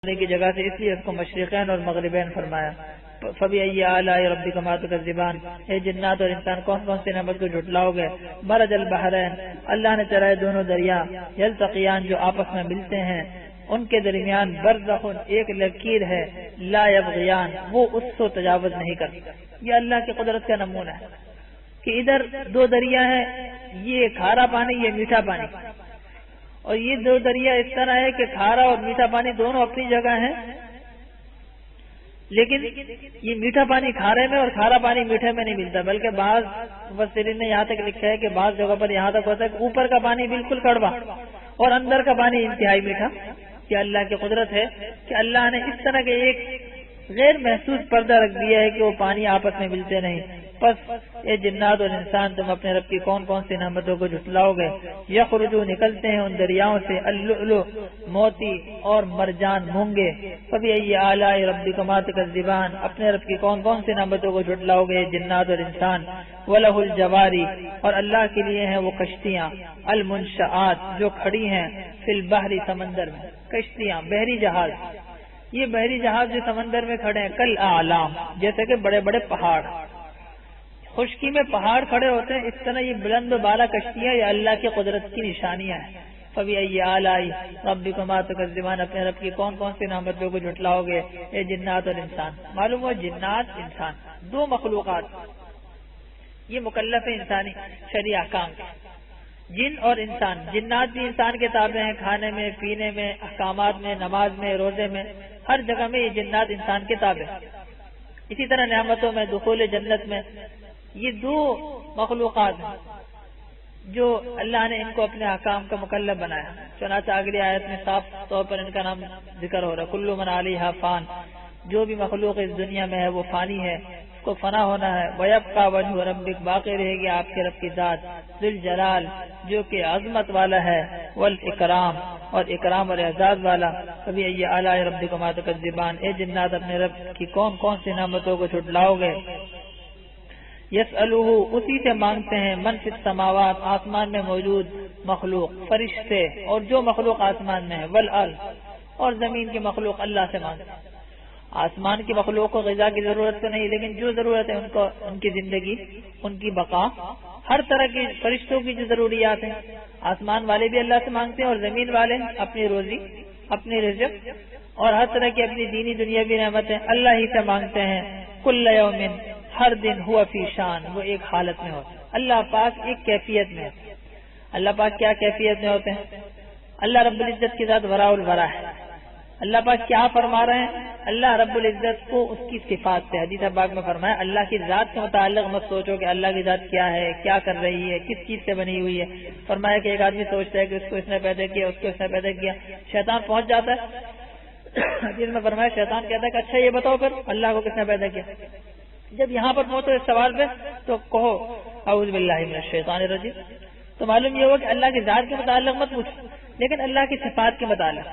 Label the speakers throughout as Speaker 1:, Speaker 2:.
Speaker 1: کی جگہ سے اس لیے اس کو مشرقین اور مغربین فرمایا۔ فَبِأَيِّ آلَاءِ رَبِّكُمَا تُكَذِّبَانِ، اے جنات اور انسان کون کون سی نعمت کو جھٹلاؤ گے؟ مرج البحرین، اللہ نے چلائے دونوں دریا، یلتقیان جو آپس میں ملتے ہیں، ان کے درمیان برزخ ایک لکیر ہے، لا یبغیان وہ اس کو تجاوز نہیں کرتے۔ یہ اللہ کی قدرت کا نمونہ ہے کہ ادھر دو دریا ہیں، یہ کھارا پانی یہ میٹھا پانی، اور یہ دو دریا اس طرح ہے کہ کھارا اور میٹھا پانی دونوں اپنی جگہ ہیں، لیکن یہ میٹھا پانی کھارے میں اور کھارا پانی میٹھے میں نہیں ملتا، بلکہ بعض مفسرین نے یہاں تک لکھا ہے کہ بعض جگہ پر یہاں تک ہوتا ہے کہ اوپر کا پانی بالکل کڑوا اور اندر کا پانی انتہائی میٹھا۔ کہ اللہ کی قدرت ہے کہ اللہ نے اس طرح کے ایک غیر محسوس پردہ رکھ دیا ہے کہ وہ پانی آپس میں ملتے نہیں۔ پس یہ جنات اور انسان تم اپنے رب کی کون کون سی نعمتوں کو جھٹلاؤ گے؟ یخرجو نکلتے ہیں ان دریاؤں سے اللؤلؤ موتی اور مرجان مونگے۔ فبأي آلاء ربكما تكذبان، اپنے رب کی کون کون سی نعمتوں کو جھٹلاؤ گے جنات اور انسان۔ وَلَهُ الجواری، اور اللہ کے لیے ہیں وہ کشتیاں، المنشآت جو کھڑی ہیں، فی البحر سمندر میں، کشتیاں بحری جہاز، یہ بحری جہاز جو سمندر میں کھڑے ہیں، کل اعلام جیسے کہ بڑے بڑے پہاڑ، خشکی میں پہاڑ کھڑے ہوتے ہیں، اس طرح یہ بلند و بالا کشتیاں یہ اللہ کی قدرت کی نشانیاں ہیں۔ فَبِأَيِّ آلَاءِ رَبِّكُمَا تُكَذِّبَانِ، اپنے رب کی کون کون سی نعمتوں کو جھٹلاؤ گے اے جنات اور انسان۔ معلوم ہو جنات انسان دو مخلوقات یہ مکلف ہے انسانی شرعی احکام کے، جن اور انسان۔ جنات بھی انسان کے تابع ہیں، کھانے میں، پینے میں، احکامات میں، نماز میں، روزے میں، ہر جگہ میں یہ جنات انسان کے تابع ہیں۔ اسی طرح نعمتوں میں، دخول جنت میں، یہ دو مخلوقات ہیں جو اللہ نے ان کو اپنے احکام کا مکلف بنایا۔ چنانچہ اگلی آیت میں صاف طور پر ان کا نام ذکر ہو رہا ہے، کل من علیہا فان، جو بھی مخلوق اس دنیا میں ہے وہ فانی ہے، اس کو فنا ہونا ہے۔ وَيَبْقَى وَجْهُ رَبِّكَ، باقی رہے گی آپ کے رب کی ذات، ذُو الجلال جو کہ عظمت والا ہے، والاکرام اور اکرام اور اعزاز والا۔ فَبِأَيِّ آلَاءِ رَبِّكُمَا تُكَذِّبَانِ، اے جنات اپنے رب کی کون کون سی نعمتوں کو جھٹلاؤ گے؟ یسألوہ، اسی سے مانگتے ہیں، من فی السماوات، آسمان میں موجود مخلوق، فرشتے اور جو مخلوق آسمان میں ہے، والارض اور زمین کی مخلوق اللہ سے مانگتے ہیں۔ آسمان کی مخلوق کو غذا کی ضرورت تو نہیں، لیکن جو ضرورت ہے ان کو، ان کی زندگی، ان کی بقا، ہر طرح کی فرشتوں کی جو ضروریات ہیں آسمان والے بھی اللہ سے مانگتے ہیں، اور زمین والے اپنی روزی، اپنی رزق اور ہر طرح کی اپنی دینی دنیاوی نعمتیں اللہ ہی سے مانگتے ہیں۔ کل یوم، ہر دن، ہوا فی شان، وہ ایک حالت میں ہوتا ہے۔ اللہ پاک ایک کیفیت میں ہوتا ہے۔ اللہ پاک کیا کیفیت میں ہوتے ہیں؟ اللہ رب العزت کی ذات وراء الورا ہے۔ اللہ پاک کیا فرما رہے ہیں؟ اللہ رب العزت کو اس کی صفات سے، حدیث پاک میں فرمایا اللہ کی ذات کے متعلق مت سوچو کہ اللہ کی ذات کیا ہے، کیا کر رہی ہے، کس چیز سے بنی ہوئی ہے۔ فرمایا کہ ایک آدمی سوچتا ہے کہ اس کو اس نے پیدا کیا، اس کو اس نے پیدا کیا، شیطان پہنچ جاتا ہے۔ حدیث میں فرمایا شیطان کہتا ہے کہ اچھا یہ بتاؤ پھر اللہ کو کس نے پیدا کیا؟ جب یہاں پر پہنچو اس سوال پہ تو کہو اعوذ باللہ من الشیطان الرجیم۔ تو معلوم یہ ہوا کہ اللہ کی ذات کے متعلق مت پوچھو، لیکن اللہ کی صفات کے متعلق۔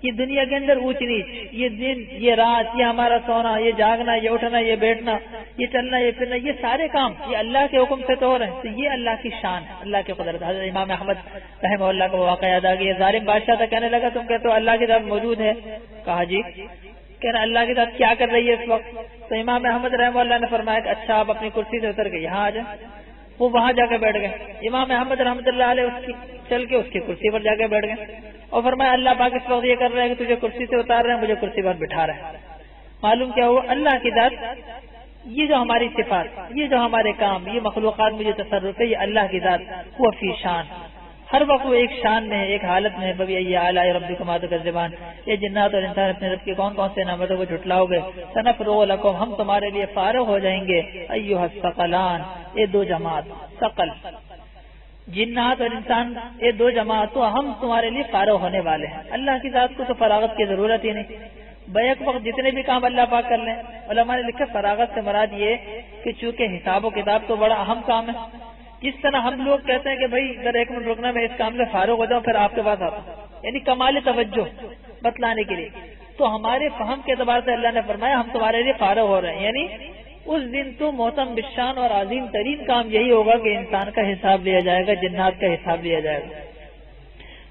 Speaker 1: یہ دنیا کے اندر اونچ نیچ، یہ دن، یہ رات، یہ ہمارا سونا، یہ جاگنا، یہ اٹھنا، یہ بیٹھنا، یہ چلنا، یہ پھرنا، یہ سارے کام یہ اللہ کے حکم سے تو ہو رہے ہیں۔ تو یہ اللہ کی شان ہے، اللہ کی قدرت۔ حضرت امام احمد رحمہ اللہ کو واقعہ یاد آ گیا، ظالم بادشاہ تھا، کہنے لگا تم کہتے ہو اللہ کی ذات موجود ہے؟ کہا جی۔ کہنا اللہ کی ذات کیا کر رہی ہے اس وقت؟ تو امام احمد رحمہ اللہ نے فرمایا کہ اچھا آپ اپنی کرسی سے اتر کے یہاں آ جائیں۔ وہ وہاں جا کے بیٹھ گئے۔ امام احمد رحمۃ اللہ علیہ چل کے اس کی کرسی پر جا کے بیٹھ گئے اور فرمایا اللہ پاک اس وقت یہ کر رہا ہے کہ تجھے کرسی سے اتار رہے ہیں، مجھے کرسی پر بٹھا رہے ہیں۔ معلوم کیا ہوا؟ اللہ کی ذات، یہ جو ہماری صفات، یہ جو ہمارے کام، یہ مخلوقات میں جو تصرف ہے، یہ اللہ کی ذات ہوا فی شان، ہر وقت وہ ایک شان میں ہے، ایک حالت میں ہے۔ فَبِأَيِّ آلَاءِ رَبِّكُمَا تُكَذِّبَانِ، یہ جنات اور انسان اپنے رب کی کون کون سے نعمتوں کو جھٹلاؤ گے؟ سَنَفْرُغُ لَكُمْ، ہم تمہارے لیے فارغ ہو جائیں گے۔ أَيُّهَا الثَّقَلَانِ، یہ دو جماعت، ثقل جنات اور انسان، یہ دو جماعت تو ہم تمہارے لیے فارغ ہونے والے ہیں۔ اللہ کی ذات کو تو فراغت کی ضرورت ہی نہیں، بیک وقت جتنے بھی کام اللہ پاک کر لیں۔ علماء نے لکھا فراغت سے مراد یہ کہ چونکہ حساب و کتاب تو بڑا اہم کام ہے، جس طرح ہم لوگ کہتے ہیں کہ بھائی اگر ایک منٹ رکنا میں اس کام سے فارغ ہو جاؤں پھر آپ کے پاس آتا ہوں، یعنی کمال توجہ بتلانے کے لیے، تو ہمارے فہم کے اعتبار سے اللہ نے فرمایا ہم تمہارے لیے فارغ ہو رہے ہیں، یعنی اس دن تو محترم بشان اور عظیم ترین کام یہی ہوگا کہ انسان کا حساب لیا جائے گا، جنات کا حساب لیا جائے گا۔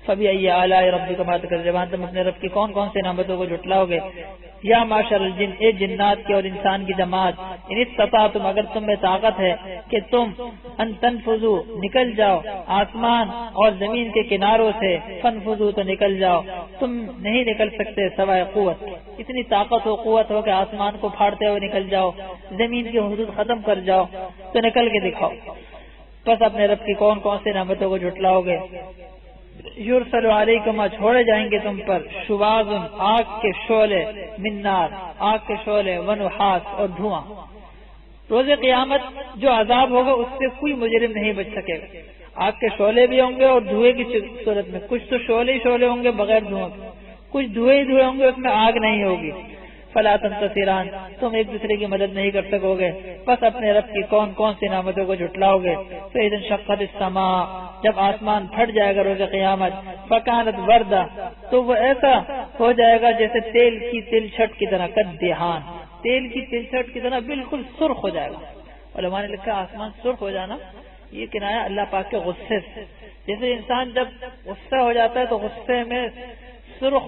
Speaker 1: فبأي آلاء ربكما تكذبان، تم اپنے رب کی کون کون سے نعمتوں کو جھٹلاؤ گے؟ یا معشر الجن، اے جنات کے اور انسان کی جماعت، ان استطعتم، اگر تم میں طاقت ہے کہ تم ان تنفذوا، نکل جاؤ آسمان اور زمین کے کناروں سے، فانفذوا، تو نکل جاؤ، تم نہیں نکل سکتے سوائے قوت، اتنی طاقت ہو قوت ہو کہ آسمان کو پھاڑتے ہوئے نکل جاؤ، زمین کی حدود ختم کر جاؤ، تو نکل کے دکھاؤ۔ بس اپنے رب کی کون کون سے نعمتوں کو جھٹلاؤ گے؟ یرسل علیکما، چھوڑے جائیں گے تم پر، شواظ، آگ کے شعلے، من نار، آگ کے شعلے، ونحاس، اور دھواں۔ روز قیامت جو عذاب ہوگا اس سے کوئی مجرم نہیں بچ سکے گا۔ آگ کے شعلے بھی ہوں گے اور دھوئے کی صورت میں، کچھ تو شعلے ہی شعلے ہوں گے بغیر دھواں، کچھ دھوئے ہی دھوئے ہوں گے، اس میں آگ نہیں ہوگی۔ فلا تنتصران، تم ایک دوسرے کی مدد نہیں کر سکو گے۔ بس اپنے رب کی کون کون سی نعمتوں کو جھٹلاؤ گے؟ فإذا انشقت السماء، جب آسمان پھٹ جائے گا روز قیامت، فکانت وردہ، تو وہ ایسا ہو جائے گا جیسے تیل کی تلچھٹ کی طرح، کدہان، تیل کی تلچھٹ کی طرح بالکل سرخ ہو جائے گا۔ علماء نے لکھا آسمان سرخ ہو جانا یہ کنایا اللہ پاک کے غصے سے، جیسے انسان جب غصہ ہو جاتا ہے تو غصے میں سرخ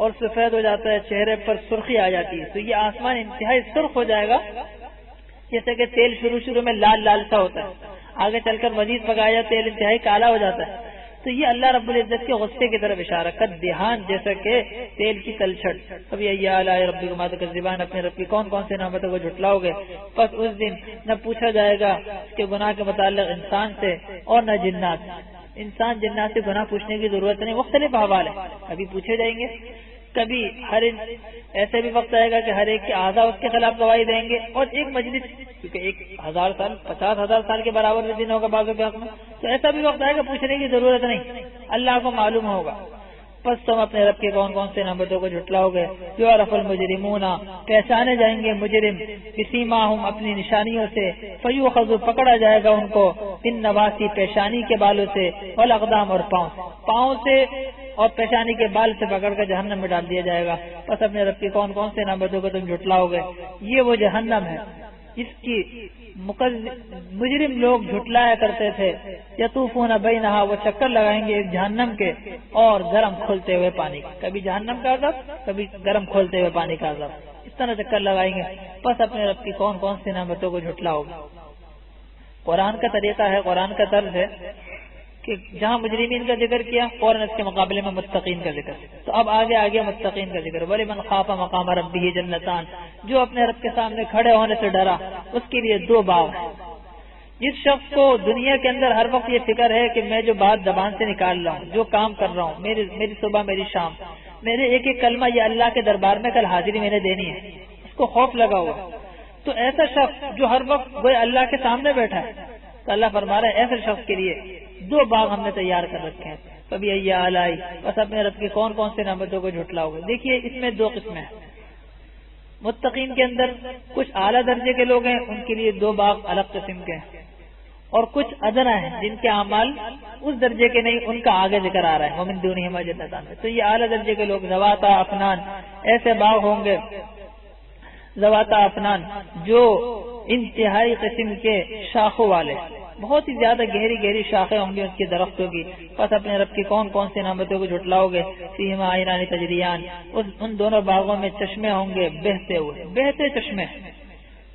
Speaker 1: اور سفید ہو جاتا ہے، چہرے پر سرخی آ جاتی ہے، تو یہ آسمان انتہائی سرخ ہو جائے گا، جیسے کہ تیل شروع میں لال لال سا ہوتا ہے، آگے چل کر مزید پکایا تیل انتہائی کالا ہو جاتا ہے۔ تو یہ اللہ رب العزت کے غصے کی طرف اشارہ، کدہان، جیسا کہ تیل کی تلچھٹ۔ فبأي آلاء ربكما تكذبان، اپنے رب کی کون کون سے نعمتوں کو جھٹلاؤ گے؟ پس اس دن نہ پوچھا جائے گا اس کے گناہ کے متعلق انسان سے اور نہ جنات۔ انسان جنات سے گناہ پوچھنے کی ضرورت نہیں، مختلف احوال ہے، کبھی پوچھے جائیں گے، کبھی ہر ایسے بھی وقت آئے گا کہ ہر ایک کے اعضاء اس کے خلاف گواہی دیں گے، اور ایک مجلس، کیونکہ 1000 سال 50,000 سال کے برابر بھی دن ہوگا بعضوں کے حق میں، تو ایسا بھی وقت آئے گا پوچھنے کی ضرورت نہیں، اللہ کو معلوم ہوگا۔ پس تم اپنے رب کے کون کون سے نعمتوں کو جھٹلاؤ گے؟ یعرف المجرمون، پہچانے جائیں گے مجرم، بسیماہم، اپنی نشانیوں سے، فیؤخذ، پکڑا جائے گا ان کو، بالنواصی، پیشانی کے بالوں سے، والاقدام، اور پاؤں سے اور پیشانی کے بال سے پکڑ کر جہنم میں ڈال دیا جائے گا۔ پس اپنے رب کی کون کون سے نعمتوں کو تم جھٹلاؤ گے؟ یہ وہ جہنم ہے جس کی مجرم لوگ جھٹلایا کرتے تھے، یطوفون بینہا، وہ چکر لگائیں گے اس جہنم کے اور گرم کھولتے ہوئے پانی کا، کبھی جہنم کا عذاب، کبھی گرم کھولتے ہوئے پانی کا عذاب، اس طرح چکر لگائیں گے۔ پس اپنے رب کی کون کون سی نعمتوں کو جھٹلاؤ گے؟ قرآن کا طریقہ ہے، قرآن کا طرز ہے کہ جہاں مجرمین کا ذکر کیا فوراً اس کے مقابلے میں متقین کا ذکر، تو اب آگے متقین کا ذکر۔ وَلِمَنْ خَافَ مَقَامَ رَبِّهِ جَنَّتَانِ، جو اپنے رب کے سامنے کھڑے ہونے سے ڈرا اس کے لیے 2 باغ ہیں۔ جس شخص کو دنیا کے اندر ہر وقت یہ فکر ہے کہ میں جو بات زبان سے نکال رہا ہوں، جو کام کر رہا ہوں، میری صبح میری شام، میرے ایک ایک کلمہ یہ اللہ کے دربار میں کل حاضری میں نے دینی ہے، اس کو خوف لگا ہوا، تو ایسا شخص جو ہر وقت وہ اللہ کے سامنے بیٹھا ہے، تو اللہ فرما رہا ہے ایسے شخص کے لیے 2 باغ ہم نے تیار کر رکھے ہیں۔ فبأي آلاء، بس اپنے رب کی کون کون سے نعمتوں کو جھٹلاؤ گے؟ دیکھیے اس میں 2 قسمیں ہیں۔ متقین کے اندر کچھ اعلیٰ درجے کے لوگ ہیں، ان کے لیے 2 باغ الگ قسم کے ہیں، اور کچھ ادنا ہیں جن کے اعمال اس درجے کے نہیں، ان کا آگے ذکر آ رہا ہے، ومن دونہما جنتان میں۔ تو یہ اعلیٰ درجے کے لوگ ذواتا افنان، ایسے باغ ہوں گے ذواتا افنان جو انتہائی قسم کے شاخوں والے، بہت ہی زیادہ گہری شاخیں ہوں گی اس کے درختوں کی۔ پس اپنے رب کی کون کون سی نعمتوں کو جھٹلاؤ گے؟ فیہما عینان تجریان، ان دونوں باغوں میں چشمے ہوں گے بہتے چشمے۔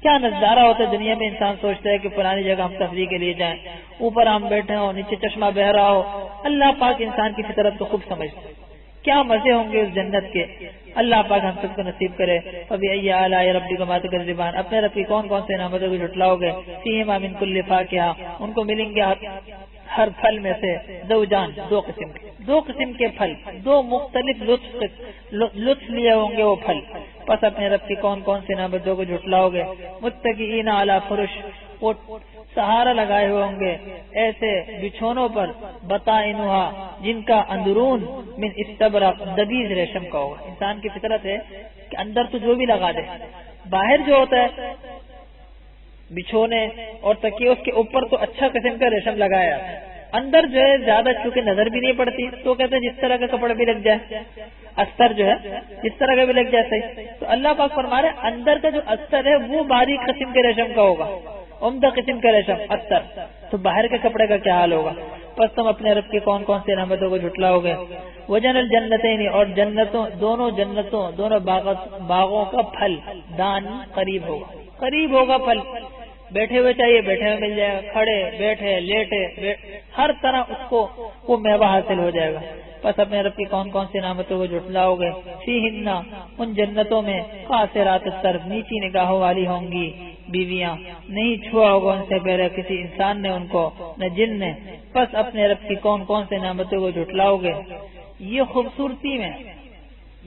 Speaker 1: کیا نظارہ ہوتا ہے دنیا میں، انسان سوچتا ہے کہ فلانی جگہ ہم تفریح کے لیے جائیں، اوپر ہم بیٹھے ہوں، نیچے چشمہ بہ رہا ہو، اللہ پاک انسان کی فطرت کو خوب سمجھتا ہے، کیا مزے ہوں گے اس جنت کے، اللہ پاک ہم سب کو نصیب کرے۔ فبأي آلاء ربكما تكذبان، اپنے رب کی کون کون سے نعمتوں کو جھٹلاؤ گے؟ فیہما من کل فاکہہ، ان کو ملیں گے ہر پھل میں سے زوجان، 2 قسم کے پھل، 2 مختلف لطف لیے ہوں گے وہ پھل۔ پس اپنے رب کی کون کون سے نعمتوں کو جھٹلاؤ گے؟ متکئین علی فرش، وہ سہارا لگائے ہوئے ہوں گے ایسے بچھونوں پر، بطائنہا، جن کا اندرون من استبرق، دبیز ریشم کا ہوگا۔ انسان کی فطرت ہے کہ اندر تو جو بھی لگا دے، باہر جو ہوتا ہے بچھونے اور تکیے اس کے اوپر تو اچھا قسم کا ریشم لگایا، اندر جو ہے زیادہ چونکہ نظر بھی نہیں پڑتی، تو کہتے ہیں جس طرح کا کپڑا بھی لگ جائے، استر جو ہے جس طرح کا بھی لگ جائے صحیح۔ تو اللہ پاک فرما رہے ہیں اندر کا جو استر ہے وہ باریک قسم کے ریشم کا ہوگا، عمدہ قسم کا ریشم استر، تو باہر کے کپڑے کا کیا حال ہوگا؟ پس تم اپنے رب کی کون کون سی نعمتوں کو جھٹلاؤ گے؟ وجن الجنتین، اور دونوں باغوں کا پھل، دان قریب ہوگا پھل، بیٹھے ہوئے چاہیے بیٹھے ہوئے مل جائے گا، کھڑے بیٹھے لیٹے ہر طرح اس کو وہ میوہ حاصل ہو جائے گا۔ پس اپنے رب کی کون کون سی نعمتوں کو جھٹلاؤ گے؟ فیہن، ان جنتوں میں، قاصرات الطرف، نیچی نگاہوں والی ہوں گی بیویاں، نہیں چھوا ہوگا ان سے پہلے کسی انسان نے ان کو، نہ جن نے۔ پس اپنے رب کی کون کون سی نعمتوں کو جھٹلاؤ گے؟ یہ خوبصورتی میں،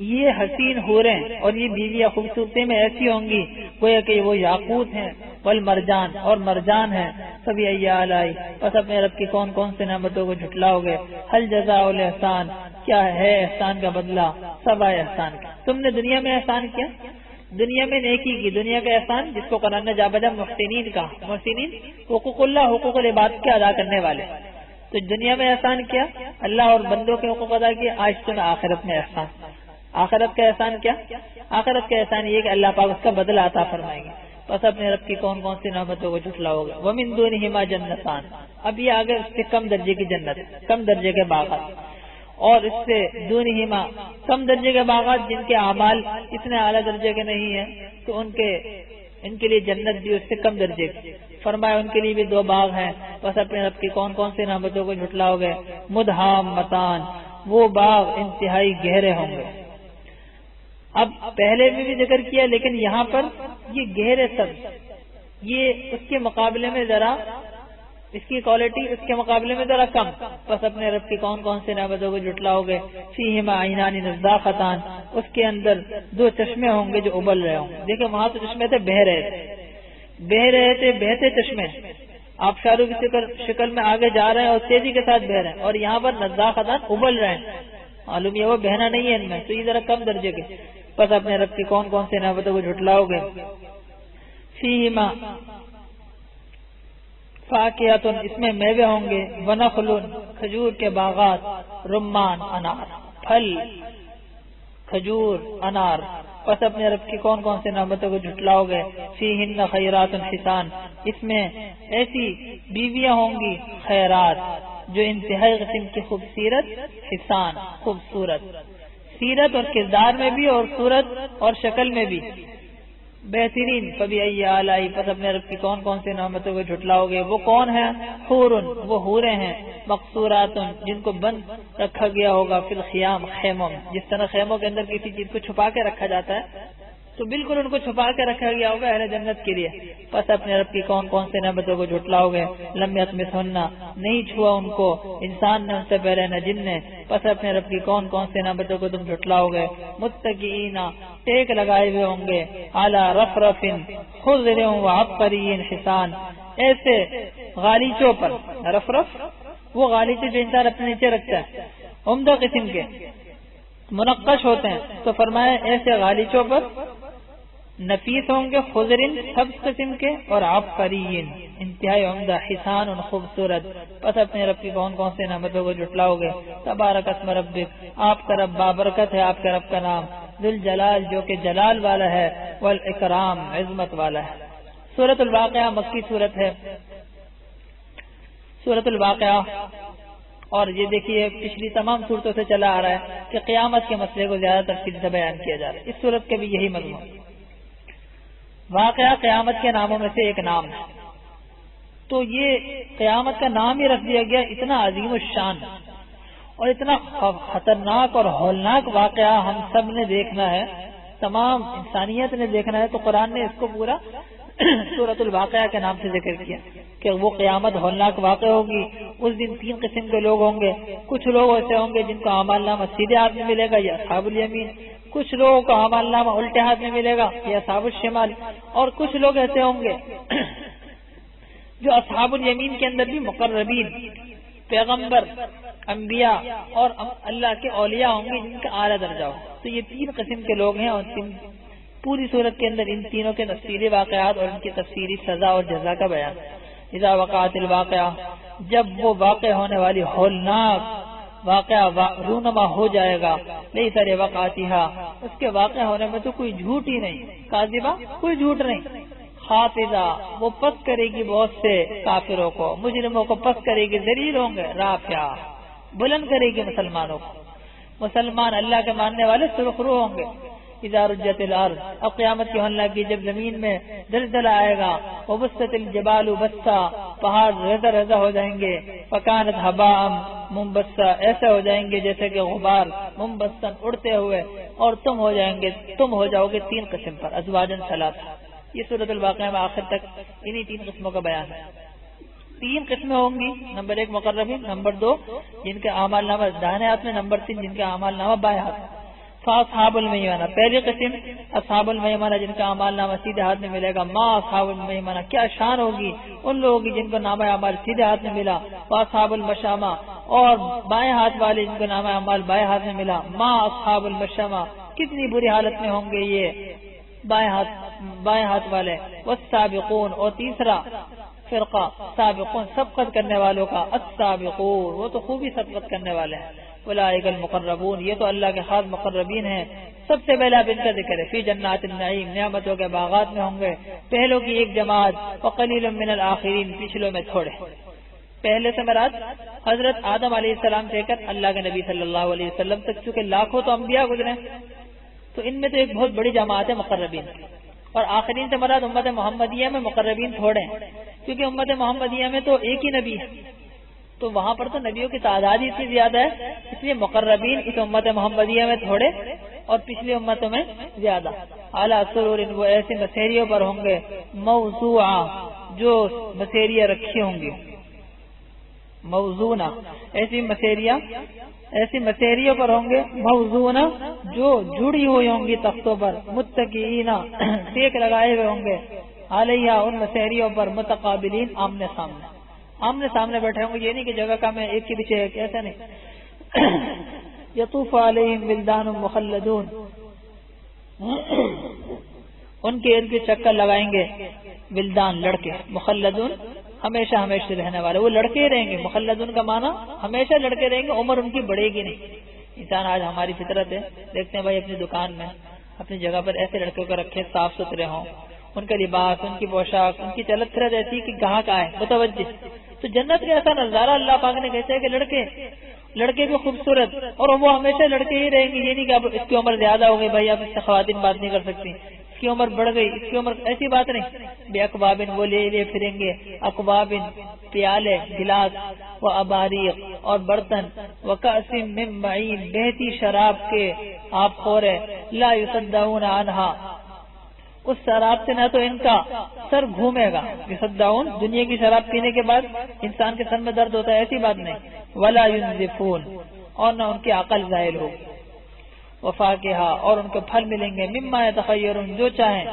Speaker 1: یہ حسین حوریں اور یہ بیویاں خوبصورتی میں ایسی ہوں گی گویا کہ وہ یاقوت ہیں، والمرجان، اور مرجان ہیں۔ سبھی آلائی، پس اپنے رب کی کون کون سے نعمتوں کو جھٹلاؤ گے؟ حل جزاء الاحسان، کیا ہے احسان کا بدلہ؟ سوائے احسان کا۔ تم نے دنیا میں احسان کیا، دنیا میں نیکی کی، دنیا کا احسان جس کو قرآن نے جا بجا محسنین کا، محسنین حقوق اللہ، حقوق العباد کے ادا کرنے والے، تو دنیا میں احسان کیا، اللہ اور بندوں کے حقوق ادا کیے، آج تمہیں آخرت میں احسان۔ آخرت کا احسان کیا؟ آخرت کا احسان یہ کہ اللہ پاک اس کا بدلہ عطا فرمائیں گے۔ پس اپنے رب کی کون کون سی نعمتوں کو جھٹلاؤ گے؟ ومن دونہما جنتان، اب یہ آگے اس سے کم درجے کی جنت، کم درجے کے باغات، اور اس سے دونہما کم درجے کے باغات جن کے اعمال اتنے اعلیٰ درجے کے نہیں ہیں، تو ان کے لیے جنت بھی اس سے کم درجے کی۔ فرمایا ان کے لیے بھی 2 باغ ہیں۔ بس اپنے رب کی کون کون سی نعمتوں کو جھٹلاؤ گے؟ مدہامتان، وہ باغ انتہائی گہرے ہوں گے۔ اب پہلے بھی ذکر کیا، لیکن یہاں پر یہ گہرے سب، یہ اس کے مقابلے میں ذرا، اس کی کوالٹی اس کے مقابلے میں ذرا کم۔ بس اپنے رب کی کون کون سی نعمتوں کو جھٹلاؤ گے؟ فیہما عینان نضاختان، اس کے اندر 2 چشمے ہوں گے جو ابل رہے ہوں گے۔ دیکھیں وہاں تو چشمے تھے بہہ رہے تھے بہتے چشمے، آپ شارو کی شکل میں آگے جا رہے ہیں اور تیزی کے ساتھ بہ رہے ہیں، اور یہاں پر نضاختان ابل رہے ہیں، معلوم یہ وہ بہنا نہیں ہے ان میں، تو یہ ذرا کم درجے کے۔ بس اپنے رب کی کون کون سی نعمتوں کو جھٹلاؤ گے؟ فیہما فاکہۃ، اس میں میوے ہوں گے، ونخل، کھجور کے باغات، رمان، انار، پھل، کھجور، انار۔ پس اپنے رب کی کون کون سی نعمتوں کو جھٹلاؤ گے؟ فیہن خیرات حسان، اس میں ایسی بیویاں ہوں گی خیرات جو انتہائی قسم کی خوبصورت، حسان خوبصورت، سیرت اور کردار میں بھی اور صورت اور شکل میں بھی بہترین۔ فبأي آلاء، پس اپنے رب کی کون کون سی نعمتوں کو جھٹلاؤ گے؟ وہ کون ہیں؟ حور، وہ حوریں ہیں، مقصورات، جن کو بند رکھا گیا ہوگا فی الخیام، خیموں میں، جس طرح خیموں کے اندر کسی چیز کو چھپا کے رکھا جاتا ہے تو بالکل ان کو چھپا کے رکھا گیا ہوگا اہل جنت کے لیے۔ پس اپنے رب کی کون کون سے نعمتوں کو جھٹلاؤ گے؟ لم یطمثہن، نہیں چھوا ان کو انسان نے ان سے پہلے نہ جن نے۔ پس اپنے رب کی کون کون سے نعمتوں کو تم جھٹلاؤ گے؟ متکئین، ٹیک لگائے ہوئے ہوں گے، اعلی رفرف خضر وعبقری حسان، ایسے غالیچوں پر، رفرف وہ غالیچے جو انسان اپنے نیچے رکھتا ہے، عمدہ قسم کے منقش ہوتے ہیں، تو فرمایا ایسے غالیچوں پر نفیس ہوں گے، خضرن سبز قسم کے، اور عبقرین انتہائی عمدہ، حسان خوبصورت۔ پس اپنے رب کی کون کون سے نعمتوں کو جھٹلاؤ گے؟ تبارک اسم ربک، آپ کا رب بابرکت ہے، آپ کے رب کا نام، ذو الجلال جو کہ جلال والا ہے، والاکرام عظمت والا ہے۔ سورۃ الواقعہ مکی سورت ہے، سورۃ الواقعہ، اور یہ دیکھیے پچھلی تمام صورتوں سے چلا آ رہا ہے کہ قیامت کے مسئلے کو زیادہ تفصیل سے بیان کیا جا رہا ہے۔ اس صورت کے بھی یہی مضمون، واقعہ قیامت کے ناموں میں سے ایک نام ہے، تو یہ قیامت کا نام ہی رکھ دیا گیا، اتنا عظیم الشان اور اتنا خطرناک اور ہولناک واقعہ ہم سب نے دیکھنا ہے، تمام انسانیت نے دیکھنا ہے، تو قرآن نے اس کو پورا سورۃ الواقعہ کے نام سے ذکر کیا کہ وہ قیامت ہولناک واقع ہوگی۔ اس دن 3 قسم کے لوگ ہوں گے، کچھ لوگ ایسے ہوں گے جن کا اعمال نامہ سیدھے ہاتھ میں ملے گا، یا اصحاب الیمین، کچھ لوگوں کا اعمال نامہ الٹے ہاتھ میں ملے گا، یا اصحاب الشمال، اور کچھ لوگ ایسے ہوں گے جو اصحاب الیمین کے اندر بھی مقربین، پیغمبر، انبیاء اور اللہ کے اولیاء ہوں گے جن کا اعلیٰ درجہ ہو۔ تو یہ 3 قسم کے لوگ ہیں، اور پوری صورت کے اندر ان تینوں کے تفصیلی واقعات اور ان کی تفصیلی سزا اور جزا کا بیان۔ اذا وقعت الواقعہ، جب وہ واقع ہونے والی ہولناک واقعہ رونما ہو جائے گا، لیس لوقعتها، اس کے واقع ہونے میں تو کوئی جھوٹ ہی نہیں، کاذبہ کوئی جھوٹ نہیں، خافضہ وہ پست کرے گی بہت سے کافروں کو، مجرموں کو پست کرے گی، ذلیل ہوں گے، رافعہ بلند کرے گی مسلمانوں کو، مسلمان اللہ کے ماننے والے سرخرو ہوں گے۔ اذا رجت الارض اب قیامت کی ہونے لگی جب زمین میں زلزلہ آئے گا، وبست الجبال بسا پہاڑ رزہ رزہ ہو جائیں گے، فکانت ہباء منبثا ایسے ہو جائیں گے جیسے کہ غبار، منبثا اڑتے ہوئے، اور تم ہو جاؤ گے تین قسم پر، ازواجن ثلاثہ۔ یہ سورۃ الواقعہ میں آخر تک انہی تین قسموں کا بیان ہے۔ تین قسمیں ہوں گی، نمبر 1 مقربین، نمبر 2 جن کے اعمال نامہ دائیں ہاتھ میں، نمبر 3 جن کے اعمال نامہ بائیں ہاتھ میں۔ فاصحاب المیمنہ پہلی قسم اصحاب المیمنہ جن کا اعمال نامہ سیدھے ہاتھ میں ملے گا۔ ما اصحاب المیمنہ کیا شان ہوگی ان لوگوں کی جن کو نامہ اعمال سیدھے ہاتھ میں ملا۔ واصحاب المشامہ اور بائیں ہاتھ والے جن کو نامہ اعمال بائیں ہاتھ میں ملا۔ ما اصحاب المشامہ کتنی بری حالت میں ہوں گے یہ بائیں ہاتھ والے۔ والسابقون اور تیسرا فرقہ سابقون سبقت کرنے والوں کا، السابقون وہ تو خوبی سبقت کرنے والے ہیں۔ اولئک المقربون یہ تو اللہ کے خاص مقربین ہیں۔ سب سے پہلا ان کا ذکر ہے، فی جنات النعیم نعمتوں کے باغات میں ہوں گے، پہلوں کی ایک جماعت، وقلیل من الاخرین پچھلوں میں تھوڑے۔ پہلے سے مراد حضرت آدم علیہ السلام سے کر اللہ کے نبی صلی اللہ علیہ وسلم تک، چونکہ لاکھوں تو انبیاء گزرے تو ان میں تو ایک بہت بڑی جماعت ہے مقربین، اور آخرین سے مراد امت محمدیہ میں مقربین تھوڑے ہیں، کیونکہ امت محمدیہ میں تو ایک ہی نبی ہے، تو وہاں پر تو نبیوں کی تعداد ہی اتنی زیادہ ہے، اس لیے مقربین اس امت محمدیہ میں تھوڑے اور پچھلی امتوں میں زیادہ۔ اعلیٰ سرور وہ ایسی مسیریوں پر ہوں گے، موضوعہ جو مسیریاں رکھی ہوں گی، موضوعہ ایسی مسیریوں پر ہوں گے، موضوعہ جو جڑی ہوئی ہوں گی تختوں پر، متکئین ٹیک لگائے ہوئے ہوں گے، علیہ ان مسیریوں پر، متقابلین آمنے سامنے بیٹھے ہوں گے، یہ نہیں کہ جگہ کا میں ایک کے پیچھے ایک، ایسا نہیں۔ یطوف علیہم ولدان مخلدون ان کے ارد گرد چکر لگائیں گے ولدان لڑکے، مخلدون ہمیشہ رہنے والے، وہ لڑکے ہی رہیں گے۔ مخلدون کا معنی ہمیشہ لڑکے رہیں گے، عمر ان کی بڑھے گی نہیں۔ انسان آج ہماری فطرت ہے، دیکھتے ہیں بھائی اپنی دکان میں اپنی جگہ پر ایسے لڑکوں کو رکھے، صاف ستھرے ہوں، ان کا لباس، ان کی پوشاک، ان کی چلت پھرت ایسی کہ گاہک آئے متوجہ۔ تو جنت کا ایسا نظارہ اللہ پاک نے کیسے ہے کہ لڑکے بھی خوبصورت اور وہ ہمیشہ لڑکے ہی رہیں گے، یہ نہیں کہ اب اس کی عمر زیادہ ہو گئی بھائی اب اس سے خواتین بات نہیں کر سکتی، اس کی عمر بڑھ گئی، اس کی عمر، ایسی بات نہیں۔ بے اکوابن وہ لے پھریں گے، اکوابن پیالے، گلاس، و اباریق اور برتن، و کأس من معین بہتی شراب کے آپ خورے، لا یصدعون عنہا اس شراب سے نہ تو ان کا سر گھومے گا، یصدعون دنیا کی شراب پینے کے بعد انسان کے سر میں درد ہوتا ہے، ایسی بات نہیں، ولا ينزفون اور نہ ان کی عقل زائل ہو، وفاکہا اور ان کو پھل ملیں گے، مما یتخیرون جو چاہیں،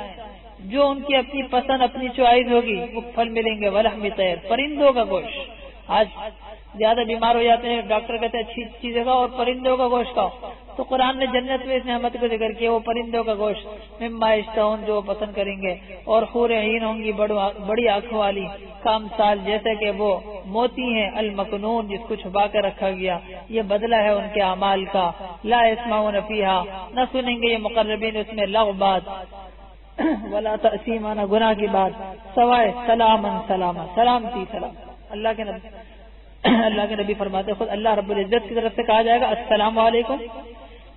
Speaker 1: جو ان کی اپنی پسند اپنی چوائس ہوگی وہ پھل ملیں گے، ولحم طیر پرندوں کا گوشت۔ آج زیادہ بیمار ہو جاتے ہیں، ڈاکٹر کہتے ہیں اچھی چیزیں کھاؤ اور پرندوں کا گوشت کھاؤ، تو قرآن نے جنت میں اس نعمت کو ذکر کیا، وہ پرندوں کا گوشت، مما یشتہون جو پسند کریں گے، اور حور عین ہوں گی بڑی آنکھوں والی، کامثال جیسے کہ وہ موتی ہیں، المکنون جس کو چھپا کر رکھا گیا، یہ بدلہ ہے ان کے اعمال کا، لا یسمعون فیہا نہ سنیں گے یہ مقربین اس میں لغو بات، ولا تأثیمانہ گناہ کی بات، سوائے سلامن سلامتی سلام۔ اللہ کے نبی فرماتے خود اللہ رب العزت کی طرف سے کہا جائے گا السلام علیکم،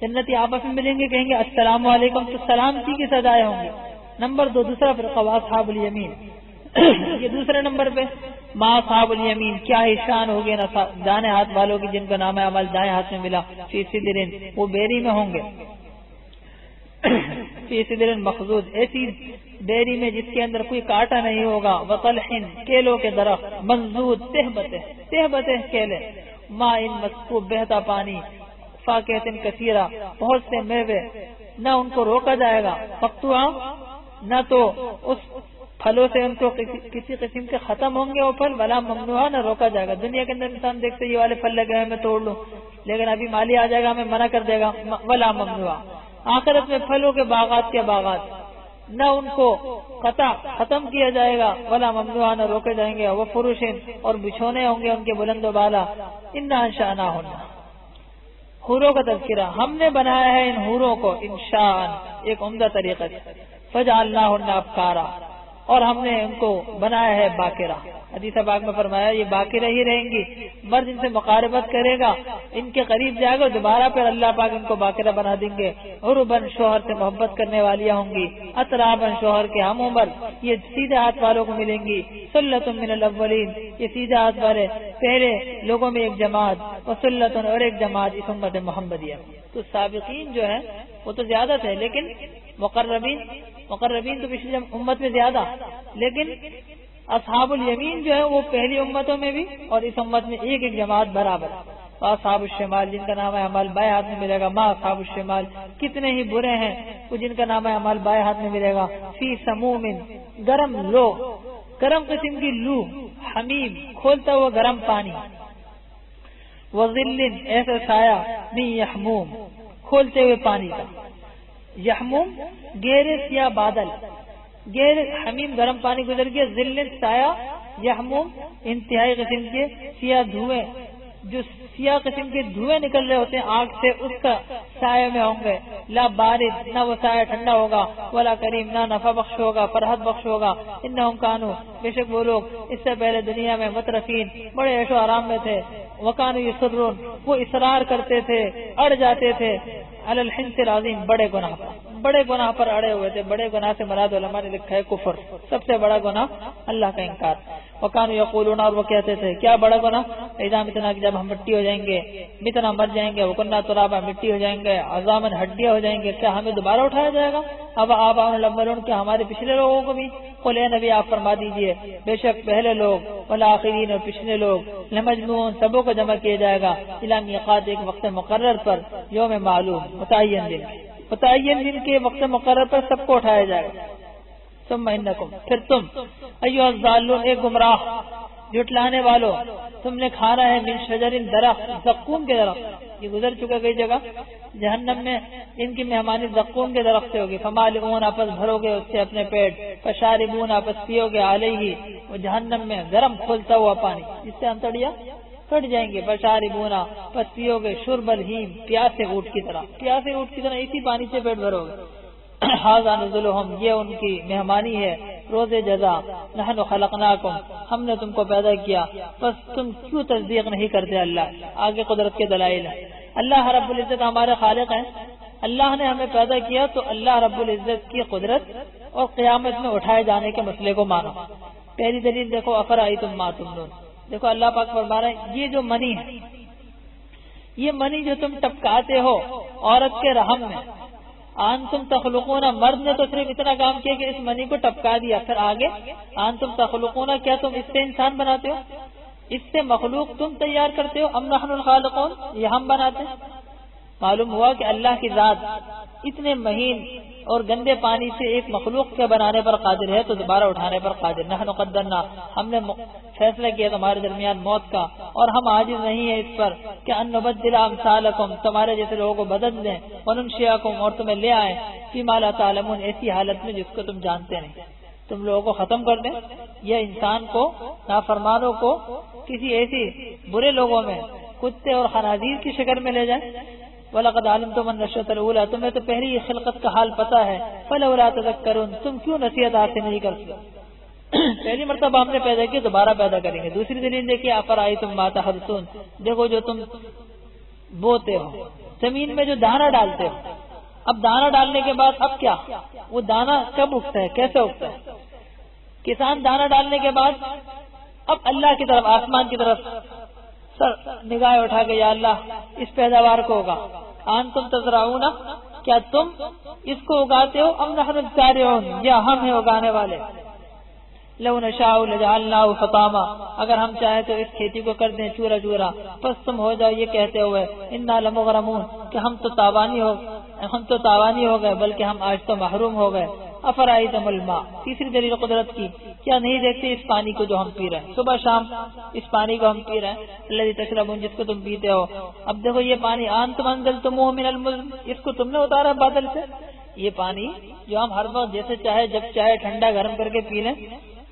Speaker 1: جنتی آپس میں ملیں گے کہیں گے السلام علیکم، تو سلامتی کی سزائیں ہوں گے۔ نمبر 2 دوسرا فرقہ اصحاب الیمین، یہ دوسرے نمبر پہ ما اصحاب الیمین کیا ہی شان ہوگی نا دائیں ہاتھ والوں کی جن کا نام عمل دائیں ہاتھ میں ملا، فی سدر وہ بیری میں ہوں گے، فی سدر مخضود ایسی بیری میں جس کے اندر کوئی کانٹا نہیں ہوگا، وطلح کیلوں کے درخت، منضود تہبتہ کیلے، ماء مسکوب بہتا پانی، فاکہۃ کثیرہ بہت سے میوے، نہ ان کو روکا جائے گا، مقطوعہ نہ تو اس پھلوں سے ان کو کسی قسم کے ختم ہوں گے وہ پھل، ولا ممنوعہ نہ روکا جائے گا۔ دنیا کے اندر انسان دیکھتے یہ والے پھل لگے ہیں میں توڑ لوں، لیکن ابھی مالی آ جائے گا ہمیں منع کر دے گا، ولا ممنوعہ۔ آخرت میں پھلوں کے باغات نہ ان کو قطع ختم کیا جائے گا، ولا ممنوعہ نہ روکے جائیں گے، وہ فروشن اور بچھونے ہوں گے ان کے بلند و بالا، انا انشأناہن حوروں کا تذکرہ، ہم نے بنایا ہے ان حوروں کو انشاء ایک عمدہ طریقہ سے، فجعلناہن ابکارا اور ہم نے ان کو بنایا ہے باقرہ. حدیث پاک میں فرمایا یہ باقرہ ہی رہیں گی. مرد ان سے مقاربت کرے گا, ان کے قریب جائے گا, دوبارہ پھر اللہ پاک ان کو باقرہ بنا دیں گے. عرباً شوہر سے محبت کرنے والیاں ہوں گی, اطراباً شوہر کے ہم عمر, یہ سیدھے ہاتھ والوں کو ملیں گی. سلۃ من الاولین, یہ سیدھے ہاتھ والے پہلے لوگوں میں ایک جماعت, اور سلۃ اور ایک جماعت اس امت محمدیہ. تو سابقین جو ہے وہ تو زیادہ تھے, لیکن مقربین تو پچھلی امت میں زیادہ, لیکن اصحاب الیمین جو ہے وہ پہلی امتوں میں بھی اور اس امت میں ایک ایک جماعت برابر. اصحاب الشمال جن کا نام ہے عمل بائیں ہاتھ میں ملے گا. ما اصحاب الشمال, کتنے ہی برے ہیں وہ جن کا نام ہے عمل بائیں ہاتھ میں ملے گا. فی سموم, گرم لو, گرم قسم کی لو, حمیم, کھولتا ہوا گرم پانی, وظل, ایسا سایہ, من یحموم, کھولتے ہوئے پانی کا. یحموم گہرے سیاہ بادل, گہرے حمیم گرم پانی گزر گیا. ذل سایہ, یحموم انتہائی قسم کے سیاہ دھوئیں, جو سیاہ قسم کے دھوئیں نکل رہے ہوتے ہیں آگ سے, اس کا سایہ میں ہوں گے. لا بارد, نہ وہ سایہ ٹھنڈا ہوگا, ولا کریم, نہ نفع بخش ہوگا, فرحت بخش ہوگا. انہم کانوا, بے شک وہ لوگ اس سے پہلے دنیا میں مترفین, بڑے عیش و آرام میں تھے. وکانوا یصرون, وہ اصرار کرتے تھے, اڑ جاتے تھے. علی الحنث العظیم, بڑے گناہ پر اڑے ہوئے تھے. بڑے گناہ سے مراد علماء نے لکھا ہے کفر, سب سے بڑا گناہ اللہ کا انکار. وکانوا یقولون, اور وہ کہتے تھے کیا بڑا گناہ, اذا متنا, جب ہم مٹی ہو جائیں گے, متنا مر جائیں گے, وکنا ترابا مٹی ہو جائیں گے, عظاما ہڈیاں ہو جائیں گے, کیا ہمیں دوبارہ اٹھایا جائے گا. اب آباؤنا الاولون, کیا ہمارے پچھلے لوگوں کو بھی. قل اے نبی آپ فرما دیجئے, بے شک پہلے لوگ, والآخرین, اور پچھلے لوگ, لمجموعون, سبوں کو جمع کیا جائے گا, الی میقات, ایک وقت مقرر پر, یوم معلوم, متعین دن کے وقت مقرر پر سب کو اٹھایا جائے گا. ثم انکم, پھر تم, ایھا الضالون, ایک گمراہ جھٹلانے والوں, تم نے کھانا ہے من شجر, درخت, زقوم کے درخت. یہ گزر چکا کئی جگہ, جہنم میں ان کی مہمانی زقوم کے درخت سے ہوگی. فمالئون, آپس بھرو گے اس سے اپنے پیٹ. فشاربون, آپس پیو گے, علیہ, وہ جہنم میں گرم کھولتا ہوا پانی جس سے انتڑیاں کٹ جائیں گے. فشاربون, پس پیو گے, شرب الہیم, پیاسے اونٹ کی طرح, اسی پانی سے پیٹ بھرو گے. ھذا نزلہم, یہ ان کی مہمانی ہے, روز جزا. نحن خلقناکم, ہم نے تم کو پیدا کیا, بس تم کیوں تصدیق نہیں کرتے. اللہ آگے قدرت کے دلائل ہیں. اللہ رب العزت ہمارے خالق ہیں, اللہ نے ہمیں پیدا کیا, تو اللہ رب العزت کی قدرت اور قیامت میں اٹھائے جانے کے مسئلے کو مانو. پہلی دلیل دیکھو, افرأیتم ما تمنون. دیکھو اللہ پاک فرما رہے ہیں, یہ جو منی ہے, یہ منی جو تم ٹپکاتے ہو عورت کے رحم میں, انتم تخلقون, مرد نے تو صرف اتنا کام کیا کہ اس منی کو ٹپکا دیا. پھر آگے انتم تخلقون, کیا تم اس سے انسان بناتے ہو, اس سے مخلوق تم تیار کرتے ہو. ام نحن الخالقون, یہ ہم بناتے ہیں. معلوم ہوا کہ اللہ کی ذات اتنے مہین اور گندے پانی سے ایک مخلوق کے بنانے پر قادر ہے, تو دوبارہ اٹھانے پر قادر. نحن قدرنا, ہم نے فیصلہ کیا تمہارے درمیان موت کا, اور ہم عاجز نہیں ہیں اس پر کہ ان نبدل امثالکم, تمہارے جیسے لوگوں کو بدل دیں, وننشئکم, اور تمہیں لے آئیں, فیما لا تعلمون, ایسی حالت میں جس کو تم جانتے نہیں. تم لوگوں کو ختم کر دیں, یا انسان کو, نافرمانوں کو کسی ایسی برے لوگوں میں, کتے اور خنازیر کی شکل میں لے جائیں. وَلَقَدْ عَلِمْتُمُ النَّشْأَةَ الْأُولَىٰ, تمہیں تو پہلی خلقت کا حال پتا ہے. فَلَوْلَا تَذَكَّرُونَ, تم کیوں نصیحت حاصل نہیں کرتے. پہلی مرتبہ ہم نے پیدا کی, دوبارہ پیدا کریں گے. دوسری دلیل دیکھیے, افرأیتم ما تحرثون, دیکھو جو تم بوتے ہو, زمین میں جو دانا ڈالتے ہو. اب دانا ڈالنے کے بعد اب کیا, وہ دانا کب اگتا ہے, کیسے اگتا ہے. کسان دانا ڈالنے کے بعد اب اللہ کی طرف, آسمان کی طرف نگاہ اٹھا کے, یا اللہ اس پیداوار کو ہوگا. انتم تزرعون, کیا تم اس کو اگاتے ہو. ام نحن الزارعون, یا ہم ہیں اگانے والے. لو نشاء لجعلناه حطاما, اگر ہم چاہیں تو اس کھیتی کو کر دیں چورا چورا. پس تم ہو جاؤ یہ کہتے ہوئے, انا لمغرمون, کہ ہم تو تاوانی ہو گئے, بلکہ ہم آج تو محروم ہو گئے. افرأیتم الماء, تیسری دلیل قدرت کی, کیا نہیں دیکھتے اس پانی کو جو ہم پی رہے ہیں, صبح شام اس پانی کو ہم پی رہے ہیں. الذی تشربون, جس کو تم پیتے ہو. اب دیکھو یہ پانی, انتم انزلتموہ من المزن, اس کو تم نے اتارا بادل سے. یہ پانی جو ہم ہر وقت جیسے چاہے جب چاہے ٹھنڈا گرم کر کے پی لیں,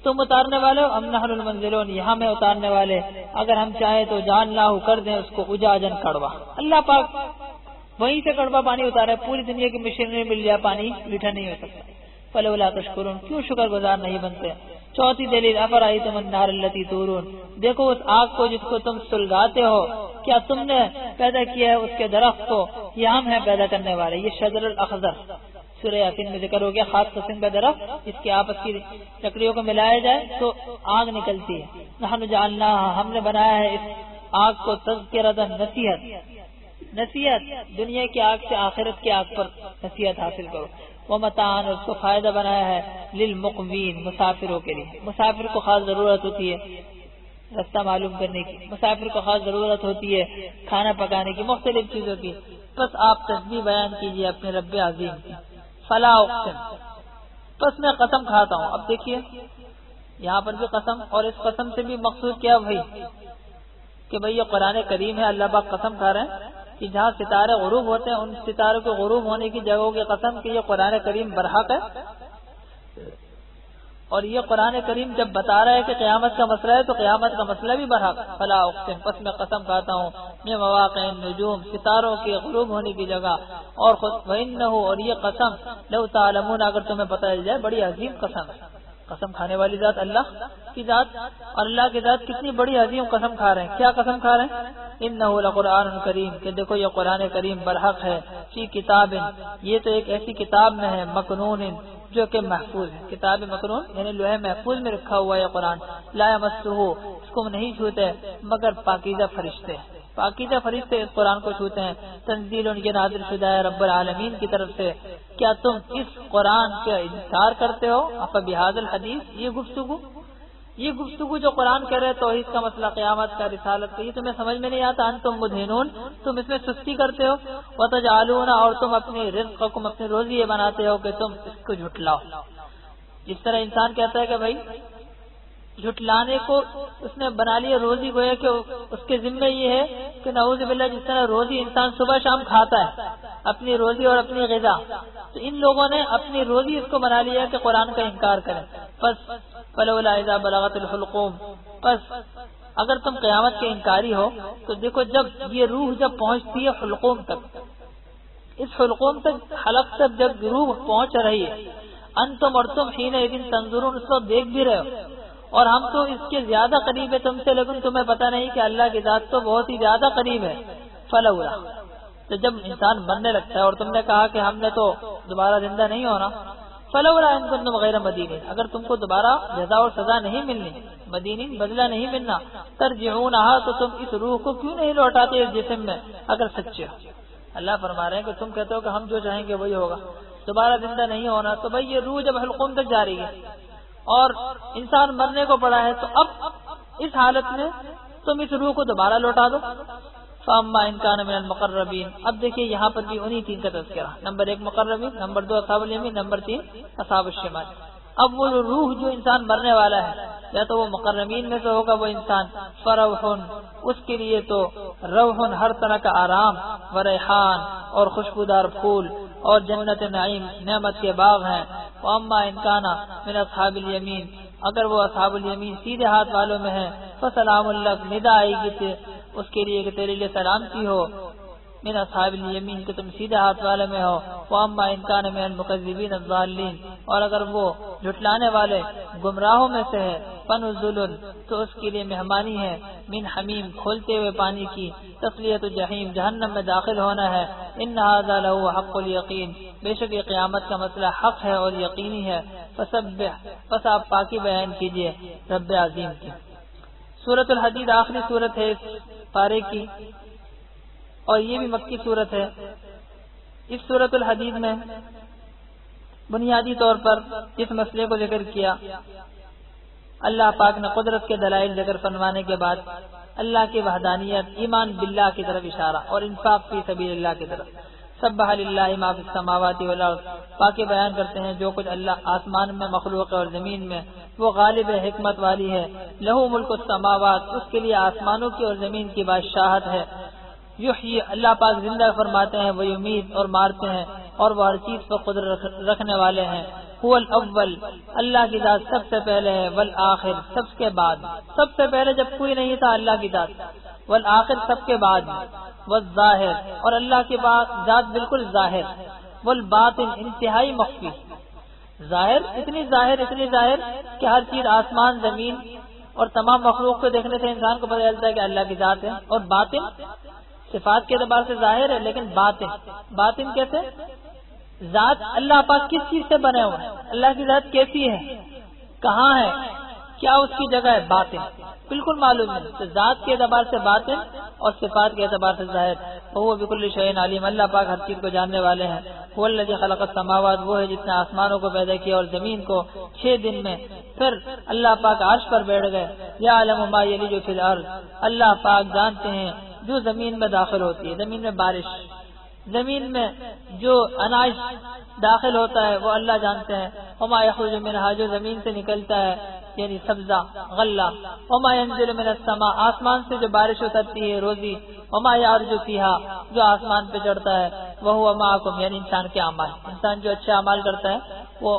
Speaker 1: تم اتارنے والے ہو. ام نحن المنزلون, یہاں میں اتارنے والے. اگر ہم چاہیں تو جعلناہ, کر دیں اس کو اجاجن, کڑوا. اللہ پاک وہیں سے کڑوا پانی اتارا ہے. پوری دنیا کی مشینری مل جائے, پانی میٹھا نہیں ہو سکتا. فلولا تشکرون، کیوں شکر گزار نہیں بنتے؟ چوتھی دلیل افرأیتم النار التی تورون، دیکھو اس آگ کو جس کو تم سلگاتے ہو، کیا تم نے پیدا کیا ہے اس کے درخت کو، یہ ہم ہیں پیدا کرنے والے۔ یہ شجر الاخضر سورہ یاسین میں ذکر ہو گیا، خاص قسم کا درخت، اس کے آپس کی لکڑیوں کو ملایا جائے تو آگ نکلتی ہے۔ نحن جعلناها، ہم نے بنایا ہے اس آگ کو تذکرۃ، نصیحت، دنیا کی آگ سے آخرت کی آگ پر نصیحت حاصل کرو۔ ومتاعا، اس کو فائدہ بنایا ہے للمقوین، مسافروں کے لیے۔ مسافر کو خاص ضرورت ہوتی ہے راستہ معلوم کرنے کی، مسافر کو خاص ضرورت ہوتی ہے کھانا پکانے کی، مختلف چیزوں کی۔ بس آپ تسبیح بیان کیجیے اپنے رب عظیم کی۔ فلا اقسم، بس میں قسم کھاتا ہوں۔ اب دیکھیے یہاں پر بھی قسم، اور اس قسم سے بھی مقصود کیا بھائی کہ بھئی یہ قرآن کریم ہے، اللہ پاک قسم کھا رہے ہیں کہ جہاں ستارے غروب ہوتے ہیں ان ستاروں کے غروب ہونے کی جگہوں کی قسم کہ یہ قرآن کریم برحق ہے۔ اور یہ قرآن کریم جب بتا رہا ہے کہ قیامت کا مسئلہ ہے تو قیامت کا مسئلہ بھی برحق۔ فلا اقسم، پس میں قسم کھاتا ہوں میں مواقع النجوم، ستاروں کے غروب ہونے کی جگہ، اور خود وَإِنَّهُ، اور یہ قسم لو تعلمون، اگر تمہیں پتہ چل جائے، بڑی عظیم قسم ہے۔ قسم کھانے والی ذات اللہ کی ذات، اور اللہ کی ذات کتنی بڑی عظیم قسم کھا رہے ہیں۔ کیا قسم کھا رہے ہیں؟ انہ لقرآن کریم، کہ دیکھو یہ قرآن کریم برحق ہے، فی کتاب، یہ تو ایک ایسی کتاب میں ہے، مکنون، جو کہ محفوظ ہے۔ کتاب مکنون یعنی لوح محفوظ میں رکھا ہوا ہے یہ قرآن۔ لا یمسہ، اس کو نہیں چھوتے مگر پاکیزہ فرشتے، پاکیزہ فرشتے اس قرآن کو چھوتے ہیں۔ تنزیل، یہ نازل شدہ ہے رب العالمین کی طرف سے۔ کیا تم اس قرآن کا انکار کرتے ہو؟ افبہذا الحدیث، یہ گفتگو جو قرآن کہہ رہے توحید کا مسئلہ، قیامت کا، رسالت کا، یہ تمہیں سمجھ میں نہیں آتا؟ انتم مدہنون، تم اس میں سستی کرتے ہو۔ وتجعلون، اور تم اپنی رزقکم، اپنی روزی یہ بناتے ہو کہ تم اس کو جھٹلاؤ۔ جس طرح انسان کہتا ہے کہ بھائی جھٹلانے کو اس نے بنا لیا روزی، گویا کہ اس کے ذمہ یہ ہے کہ نعوذ باللہ جس طرح روزی انسان صبح شام کھاتا ہے، اپنی روزی اور اپنی غذا، تو ان لوگوں نے اپنی روزی اس کو بنا لیا کہ قرآن کا انکار کریں۔ بس فلولا اذا بلغت الحلقوم، بس اگر تم قیامت کے انکاری ہو تو دیکھو جب یہ روح جب پہنچتی ہے حلقوم تک، اس حلقوم تک، حلق تک جب روح پہنچ رہی ہے، انتم، اور تم حینئذ تنظرون، اس کو دیکھ بھی رہے ہو، اور ہم تو اس کے زیادہ قریب ہے تم سے، لیکن تمہیں پتہ نہیں کہ اللہ کی ذات تو بہت ہی زیادہ قریب ہے۔ فلولا، تو جب انسان مرنے لگتا ہے اور تم نے کہا کہ ہم نے تو دوبارہ زندہ نہیں ہونا، فلولا ان کنتم غیر مدینین، اگر تم کو دوبارہ جزا اور سزا نہیں ملنی، مدینین بدلہ نہیں ملنا، ترجعونہا، تو تم اس روح کو کیوں نہیں لوٹاتے اس جسم میں اگر سچے ہو؟ اللہ فرما رہے ہیں کہ تم کہتے ہو کہ ہم جو چاہیں گے وہی ہوگا، دوبارہ زندہ نہیں ہونا، تو بھائی یہ روح جب حلقوم تک جا رہی ہے اور انسان مرنے کو پڑا ہے تو اب اس حالت میں تم اس روح کو دوبارہ لوٹا دو۔ فاما ان کان من المقربین، اب دیکھیے یہاں پر بھی انہی تین کا تذکرہ، نمبر 1 مقربین، نمبر 2 اصحاب الیمین، نمبر 3 اصحاب الشمال۔ اب وہ روح جو انسان مرنے والا ہے، یا تو وہ مقربین میں سے ہوگا وہ انسان، فروح، اس کے لیے تو روح، ہر طرح کا آرام، وریحان، اور خوشبودار پھول، اور جنت نعیم، نعمت کے باغ ہیں۔ واما ان کان من اصحاب الیمین، اگر وہ اصحاب الیمین سیدھے ہاتھ والوں میں ہے، فسلام لک، ندا آئے گی اس کے لیے کہ تیرے لیے سلامتی ہو، من اصحاب الیمین کہ تم سیدھے ہاتھ والے میں ہو۔ واما ان کان من المکذبین الضالین، اور اگر وہ جھٹلانے والے گمراہوں میں سے ہے، فنزل، تو اس کے لیے مہمانی ہے، من حمیم، کھولتے ہوئے پانی کی، تسلیۃ جہنم، جہنم میں داخل ہونا ہے۔ ان ھذا لہو حق الیقین، بے شک یہ قیامت کا مسئلہ حق ہے اور یقینی ہے۔ فسبح، پس آپ پاکی بیان کیجئے رب عظیم کی۔ سورۃ الحدید آخری سورت ہے اس پارے کی، اور یہ بھی مکی سورت ہے۔ اس سورۃ الحدید میں بنیادی طور پر اس مسئلے کو ذکر کیا، اللہ پاک نے قدرت کے دلائل ذکر فرمانے کے بعد اللہ کی وحدانیت، ایمان باللہ کی طرف اشارہ، اور انفاق فی سبیل اللہ کی طرف۔ سبح للہ ما فی السماوات والارض، پاکی بیان کرتے ہیں جو کچھ اللہ آسمان میں مخلوق ہے اور زمین میں، وہ غالب ہے، حکمت والی ہے۔ لہو ملک السماوات، اس کے لیے آسمانوں کی اور زمین کی بادشاہت ہے۔ یحیی، اللہ پاک زندہ فرماتے ہیں، وہ یمیت، اور مارتے ہیں، اور وہ ہر چیز پر قدرت رکھنے والے ہیں۔ هو الاول، اللہ کی ذات سب سے پہلے ہے، والآخر، سب کے بعد، سب سے پہلے جب کوئی نہیں تھا اللہ کی ذات، والآخر سب کے بعد، والظاہر، اور اللہ کی ذات بالکل ظاہر، والباطن انتہائی مخفی، ظاہر اتنی ظاہر کہ ہر چیز آسمان زمین اور تمام مخلوق کو دیکھنے سے انسان کو پتہ چلتا ہے کہ اللہ کی ذات ہے. اور باطن صفات کے اعتبار سے ظاہر ہے، لیکن باطن کیسے؟ ذات اللہ پاک کس چیز سے بنے ہوئے ہیں، اللہ کی ذات کیسی ہے، کہاں ہے، کیا اس کی جگہ ہے، باطن بالکل معلوم ہے. تو ذات کے اعتبار سے باطن اور صفات کے اعتبار سے ظاہر. وہ بكل شيء علیم، اللہ پاک ہر چیز کو جاننے والے ہیں. هو الذي خلق السماوات، وہ ہے جس نے آسمانوں کو پیدا کیا اور زمین کو 6 دن میں. پھر اللہ پاک عرش پر بیٹھ گئے. یعلم ما یلج فی الارض، اللہ پاک جانتے ہیں جو زمین میں داخل ہوتی ہے، زمین میں بارش، زمین میں جو اناج داخل ہوتا ہے وہ اللہ جانتے ہیں. وما یخرج منها، جو زمین سے نکلتا ہے یعنی سبزہ غلہ. وما ينزل من السماء، آسمان سے جو بارش اترتی ہے روزی. وما يعرج فيها، جو آسمان پہ چڑھتا ہے. وهو معكم، یعنی انسان کے اعمال، انسان جو اچھے اعمال کرتا ہے وہ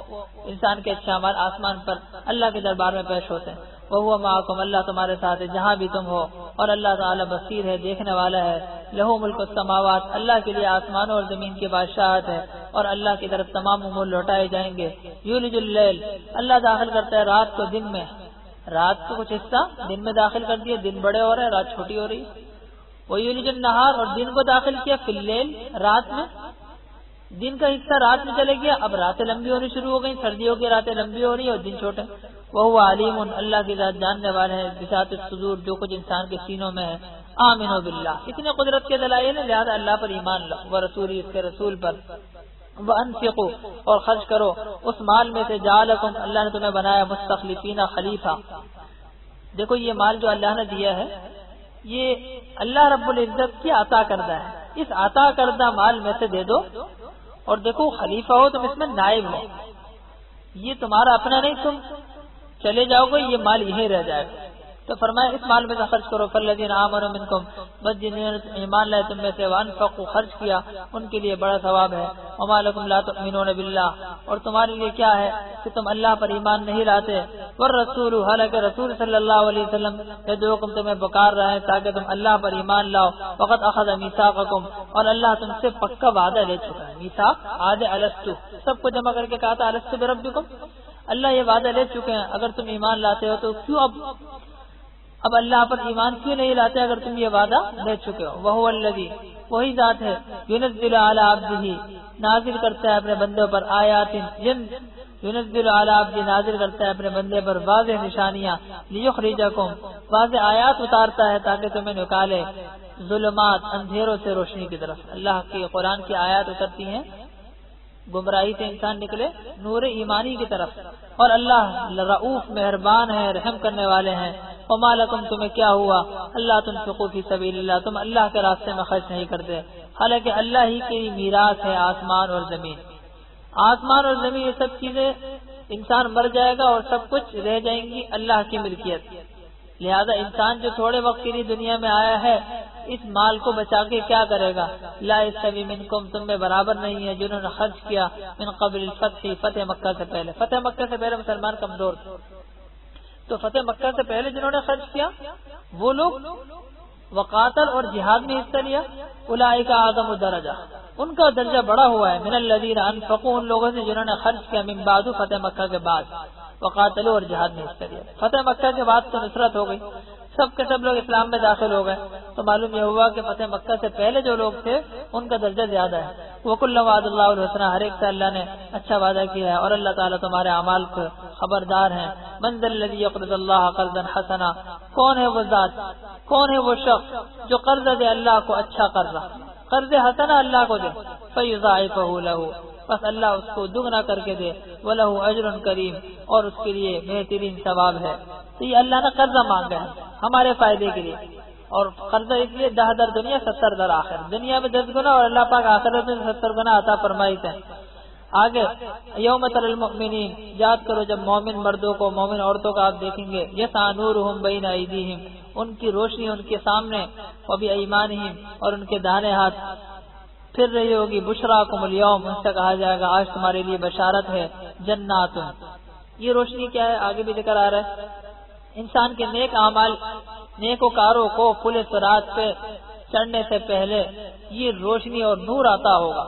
Speaker 1: انسان کے اچھے اعمال آسمان پر اللہ کے دربار میں پیش ہوتے ہیں. وهو معكم، اللہ تمہارے ساتھ ہے جہاں بھی تم ہو. اور اللہ تعالی بصیر ہے، دیکھنے والا ہے. لہو ملک السماوات، اللہ کے لیے آسمانوں اور زمین کی بادشاہت ہے اور اللہ کی طرف تمام امور لوٹائے جائیں گے. یولج اللیل، اللہ داخل کرتا ہے رات کو دن میں، رات کو کچھ حصہ دن میں داخل کر دیا، دن بڑے ہو رہے ہیں رات چھوٹی ہو رہی. وہ یولج النہار، اور دن کو داخل کیا فی اللیل، رات میں. دن کا حصہ رات میں چلے گیا، اب راتیں لمبی ہونی شروع ہو گئی، سردیوں کی راتیں لمبی ہو رہی ہیں اور دن چھوٹے. وہ علیم، اللہ کی ذات جاننے والے ہیں. بذات الصدور، جو کچھ انسان کے سینوں میں ہے. آمنوا باللہ، اتنے قدرت کے دلائل ہیں، لہذا اللہ پر ایمان لاؤ، وہ رسولی، اس کے رسول پر. وانفقوا، اور خرچ کرو اس مال میں سے. جعلکم، اللہ نے تمہیں بنایا مستخلفین، خلیفہ. دیکھو یہ مال جو اللہ نے دیا ہے یہ اللہ رب العزت کی عطا کردہ ہے. اس عطا کردہ مال میں سے دے دو. اور دیکھو خلیفہ ہو تم اس میں نائب ہو، یہ تمہارا اپنا نہیں، تم چلے جاؤ گے یہ مال یہیں رہ جائے گا. تو فرمایا اس مال میں سے خرچ کرو. فالذین آمنوا منکم، بس جنہوں نے ایمان لائے تم میں سے. وانفقوا، خرچ کیا، ان کے لیے بڑا ثواب ہے. وما لکم لا تؤمنون باللہ، اور تمہارے لیے کیا ہے کہ تم اللہ پر ایمان نہیں لاتے. والرسول، حالانکہ رسول صلی اللہ علیہ وسلم یدعوکم، تمہیں پکار رہا ہے تاکہ تم اللہ پر ایمان لاؤ. وقد اخذ میثاقکم، اور اللہ تم سے پکا وعدہ لے چکا ہے. میثاق عہد الستو، سب کو جمع کر کے کہا تھا الستو بربکم. اللہ یہ وعدہ لے چکے ہیں اگر تم ایمان لاتے ہو تو کیوں اب اللہ پر ایمان کیوں نہیں لاتے اگر تم یہ وعدہ لے چکے ہو. وہو الذی، وہی ذات ہے. ينزل علی عبدہ، نازل کرتا ہے اپنے بندوں پر. آیات، ينزل علی عبدہ، نازل کرتا ہے اپنے بندے پر. واضح نشانیاں. لیخرجکم، واضح آیات اتارتا ہے تاکہ تمہیں نکالے. ظلمات، اندھیروں سے روشنی کی طرف. اللہ کی قرآن کی آیات اترتی ہیں گمراہی سے انسان نکلے نور ایمانی کی طرف. اور اللہ رؤوف، مہربان ہے، رحم کرنے والے ہیں. وما لکم، تمہیں کیا ہوا. اللہ تنفقوا فی سبیل اللہ، تم اللہ کے راستے میں خرچ نہیں کرتے، حالانکہ اللہ ہی کی میراث ہے آسمان اور زمین. آسمان اور زمین یہ سب چیزیں انسان مر جائے گا اور سب کچھ رہ جائیں گی اللہ کی ملکیت. لہذا انسان جو تھوڑے وقت کے لیے دنیا میں آیا ہے اس مال کو بچا کے کیا کرے گا. لا یستوی منکم، تم میں برابر نہیں ہے جنہوں نے خرچ کیا من قبل الفتح، فتح مکہ سے پہلے. فتح مکہ سے پہلے مسلمان کمزور تھے، تو فتح مکہ سے پہلے جنہوں نے خرچ کیا وہ لوگ وقاتل اور جہاد میں حصہ لیا. اولئک اعظم درجہ، ان کا درجہ بڑا ہوا ہے. من الذین انفقوا، ان لوگوں سے جنہوں نے خرچ کیا من بعد، فتح مکہ کے بعد. وقاتلوا، اور جہاد میں حصہ لیا. فتح مکہ کے بعد تو نصرت ہو گئی، سب کے سب لوگ اسلام میں داخل ہو گئے. تو معلوم یہ ہوا کہ فتح مکہ سے پہلے جو لوگ تھے ان کا درجہ زیادہ ہے. وَكُلًّا وَعَدَ اللَّهُ الْحُسْنَىٰ، ہر ایک سے اللہ نے اچھا وعدہ کیا ہے اور اللہ تعالیٰ تمہارے اعمال کو خبردار ہیں. مَن ذَا الَّذِي يَقْرِضُ اللَّهَ قَرْضًا حَسَنًا، کون ہے وہ ذات، کون ہے وہ شخص جو قرض دے اللہ کو اچھا قرضہ، قرض حسنہ اللہ کو دے. فَيُضَاعِفَهُ لَهُ، بس اللہ اس کو دگنا کر کے دے. وَلَهُ أَجْرٌ كَرِيمٌ، اور اس کے لیے بہترین ثواب ہے. تو یہ اللہ نے قرضہ مانگا ہے ہمارے فائدے کے لیے. اور قرضہ اس لیے 10 در دنیا 70 در آخر، دنیا میں 10 گنا اور اللہ پاک آخرت میں 70 گنا عطا فرمائی ہے. آگے یوم تر المؤمنین، یاد کرو جب مومن مردوں کو مومن عورتوں کا آپ دیکھیں گے. یسعی نورہم بین ایدیہم، ان کی روشنی ان کے سامنے، وبایمانہم، اور ان کے داہنے ہاتھ پھر رہی ہوگی. بشراکم اليوم، ان سے کہا جائے گا آج تمہارے لیے بشارت ہے. جنات، یہ روشنی کیا ہے آگے بھی ذکر آ رہا ہے. انسان کے نیک اعمال، نیک وکاروں کو پل صراط پہ چڑھنے سے پہلے یہ روشنی اور نور آتا ہوگا.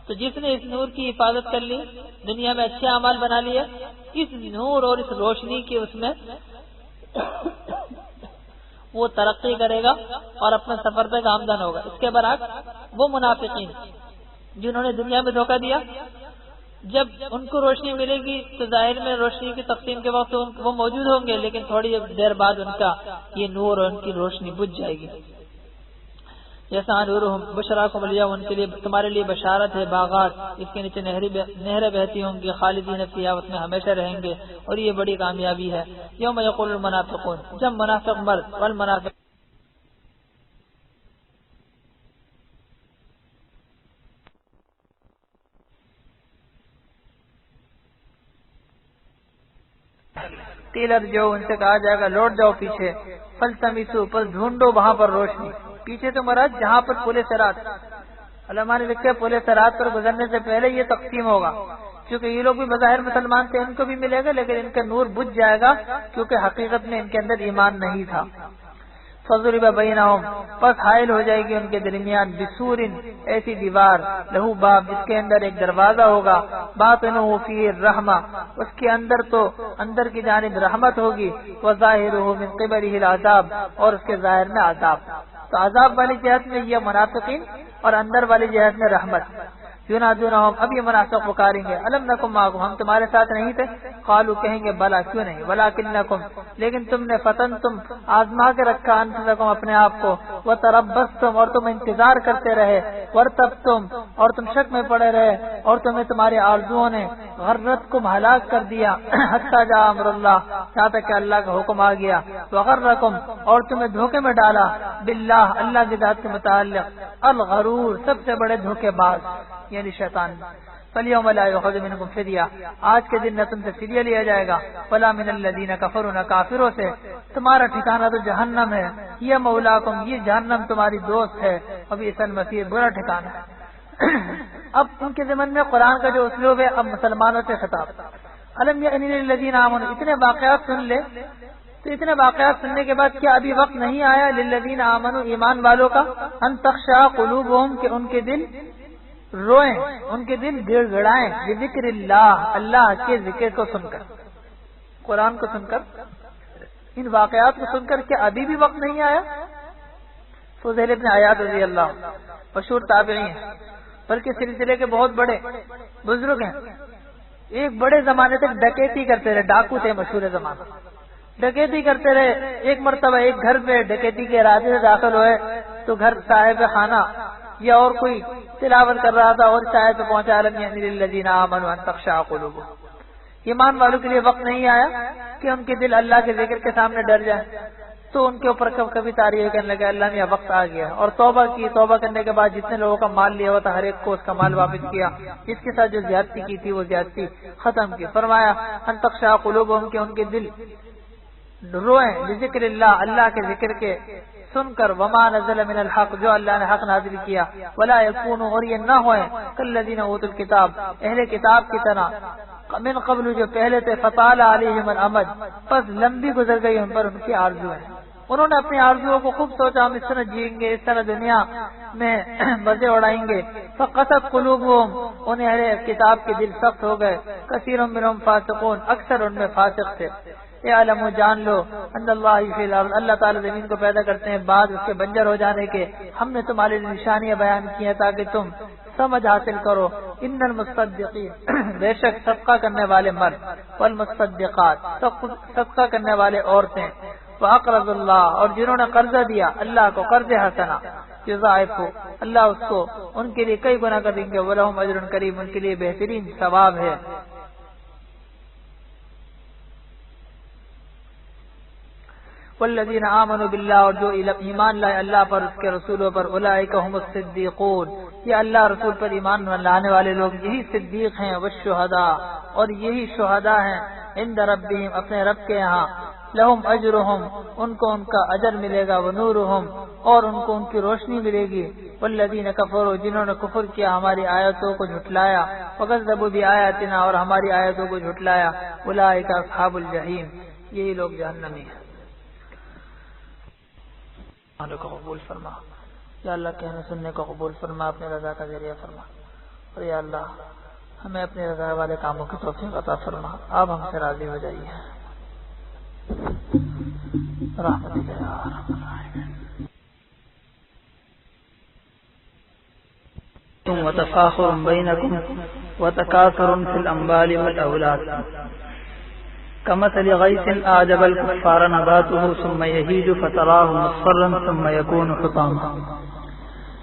Speaker 1: تو جس نے اس نور کی حفاظت کر لی، دنیا میں اچھے اعمال بنا لیے، اس نور اور اس روشنی کی اس میں وہ ترقی کرے گا اور اپنے سفر تک آمدن ہوگا۔ اس کے برعکس وہ منافقین جنہوں نے دنیا میں دھوکہ دیا، جب ان کو روشنی ملے گی تو ظاہر میں روشنی کی تقسیم کے وقت وہ موجود ہوں گے، لیکن تھوڑی دیر بعد ان کا یہ نور اور ان کی روشنی بجھ جائے گی۔ جیسا نورہم بشراکم الیوم، ان کے لیے تمہارے لیے بشارت ہے باغات، اس کے نیچے نہریں بہتی ہوں گی، خالدین فیہا، اس میں ہمیشہ رہیں گے، اور یہ بڑی کامیابی ہے۔ یوم یقول المنافقون، جب منافق مرد والمنافق تیلر جو ان سے کہا جائے گا لوٹ جاؤ پیچھے، فلتمسوا، پس ڈھونڈو وہاں پر روشنی۔ پیچھے تو مراد جہاں پر پل صراط، علماء نے لکھا ہے پل صراط پر گزرنے سے پہلے یہ تقسیم ہوگا، کیونکہ یہ لوگ بھی بظاہر مسلمان تھے، ان کو بھی ملے گا، لیکن ان کا نور بجھ جائے گا کیونکہ حقیقت میں ان کے اندر ایمان نہیں تھا۔ فضرب بینہم، پس حائل ہو جائے گی ان کے درمیان، بسور، ایسی دیوار، لہو باب، جس کے اندر ایک دروازہ ہوگا، باطنہ فیہ الرحمہ، اس کے اندر تو اندر کی جانب رحمت ہوگی، وظاہرہ من قبلہ العذاب، اور اس کے ظاہر میں عذاب۔ تو عذاب والی جہت میں یہ منافقین اور اندر والی جہت میں رحمت۔ ینادونہم، اب یہ منافق پکاریں گے، الم نکم معکم، ہم تمہارے ساتھ نہیں تھے؟ قالوا، کہیں گے بلا، کیوں نہیں، ولکنکم، لیکن تم نے فتنتم، آزما کے رکھا، انفسکم، اپنے آپ کو، وتربصتم، اور تم انتظار کرتے رہے، ورتبتم، اور تم شک میں پڑے رہے، اور تمہیں تمہارے آرزوؤں نے غرتکم، ہلاک کر دیا، حتی جاء امر اللہ، یہاں تک کہ اللہ کا حکم آ گیا، وغرکم، اور تمہیں دھوکے میں ڈالا، باللہ، اللہ کی ذات کے متعلق، الغرور، سب سے بڑے دھوکے باز یعنی شیطان۔ فَالْيَوْمَ لَا يُؤْخَذُ مِنْكُمْ فِدْيَةٌ، آج کے دن نہ تم سے فدیہ لیا جائے گا، وَلَا مِنَ الَّذِينَ كَفَرُوا، نہ کافروں سے، تمہارا ٹھکانہ تو جہنم ہے، یہ مولاکم، یہ جہنم تمہاری دوست ہے، وَبِئْسَ الْمَصِيرُ، برا ٹھکانہ ہے۔ اب ان کے ضمن میں قرآن کا جو اسلوب ہے، اب مسلمانوں سے خطاب، أَلَمْ يَأْنِ لِلَّذِينَ آمَنُوا، اتنے واقعات سن لے، تو اتنے واقعات سننے کے بعد کیا ابھی وقت نہیں آیا للذین آمنوا، ایمان والوں کا، ان تخشع قلوبہم، کہ ان کے دل روئیں، ان کے دل گڑ گڑائیں، بذکر اللہ، اللہ کے ذکر کو سن کر، قرآن کو سن کر، ان واقعات کو سن کر، کیا ابھی بھی وقت نہیں آیا؟ فضیل ابن عیاض رضی اللہ مشہور تابعی ہیں، بلکہ سلسلے کے بہت بڑے بزرگ ہیں، ایک بڑے زمانے تک ڈکیتی کرتے رہے، ڈاکو تھے مشہور زمانہ، ڈکیتی کرتے رہے۔ ایک مرتبہ ایک گھر پہ ڈکیتی کے ارادے سے داخل ہوئے تو گھر صاحب خانہ یا اور کوئی تلاوت کر رہا تھا اور شاید پہ پہنچا، الم یأن للذین آمنوا ان تخشع قلوبہم، ایمان والوں کے لیے وقت نہیں آیا کہ ان کے دل اللہ کے ذکر کے سامنے ڈر جائے، تو ان کے اوپر کبھی تعریف کرنے لگا، اللہ نے وقت آ گیا، اور توبہ کی، توبہ کرنے کے بعد جتنے لوگوں کا مال لیا ہوا تھا ہر ایک کو اس کا مال واپس کیا، جس کے ساتھ جو زیادتی کی تھی وہ زیادتی ختم کی۔ فرمایا ان تخشع قلوبہم، کہ ان کے دل روئیں، بذکر اللہ، اللہ کے ذکر کے سن کر، وما نزل من الحق، جو اللہ نے حق نازل کیا، ولا یکونوا، اور یہ نہ ہوئے، کالذین اوتوا الکتاب، اہل کتاب کی طرح، من قبل، جو پہلے تھے، فطال علیہم الامد، پس لمبی گزر گئی ان پر ان کی آرزویں، انہوں نے اپنی آرزوؤں کو خوب سوچا، ہم اس طرح جئیں گے، اس طرح دنیا میں مزے اڑائیں گے، فقست قلوبہم، انہیں اہل کتاب کے دل سخت ہو گئے، کثیر منہم فاسقون، اکثر ان میں فاسق تھے۔ اعلموا، جان لو، ان اللہ فی الارض، اللہ تعالی زمین کو پیدا کرتے ہیں بعد اس کے بنجر ہو جانے کے، ہم نے تمہارے لیے نشانیاں بیان کی ہیں تاکہ تم سمجھ حاصل کرو۔ ان المصدقین، بے شک صدقہ کرنے والے مرد، والمصدقات، صدقہ کرنے والے عورتیں، وَأَقْرَضُوا اللَّهَ، اور جنہوں نے قرضہ دیا اللہ کو، قرض حسنہ، یضاعفہ، اللہ اس کو ان کے لیے کئی گنا کر دیں گے، وَلَهُمْ أَجْرٌ كَرِيمٌ، ان کے لیے بہترین ثواب ہے۔ والذین آمنوا باللہ، اور جو ایمان لائے اللہ پر، اس کے رسولوں پر، اولئک هم الصدیقون، یہ اللہ رسول پر ایمان لانے والے لوگ یہی صدیق ہیں، والشہداء، اور یہی شہداء ہیں، عند ربہم، اپنے رب کے یہاں، لہم اجرہم، ان کو ان کا اجر ملے گا، ونورہم، اور ان کو ان کی روشنی ملے گی، والذین کفروا، جنہوں نے کفر کیا، ہماری آیتوں کو جھٹلایا، وکذبوا بآیاتنا، اور ہماری آیتوں کو جھٹلایا، اولئک اصحاب الجحیم، یہی لوگ جہنمی ہیں۔ کو قبول فرما، یا اللہ کہنے سننے کو قبول فرما، اپنے رضا کا ذریعہ فرما۔ اور یا اللہ ہمیں اپنے رضا والے کاموں کی توفیق عطا فرما، آپ ہم سے راضی ہو جائیے رحمت اللہ یا رحم الراحمین۔ وتفاخر بینکم وتکاثر فی الاموال والاولاد كمثل غيث أعجب الكفار نباته ثم يهيج فتراه مصفرا ثم يكون حطاما۔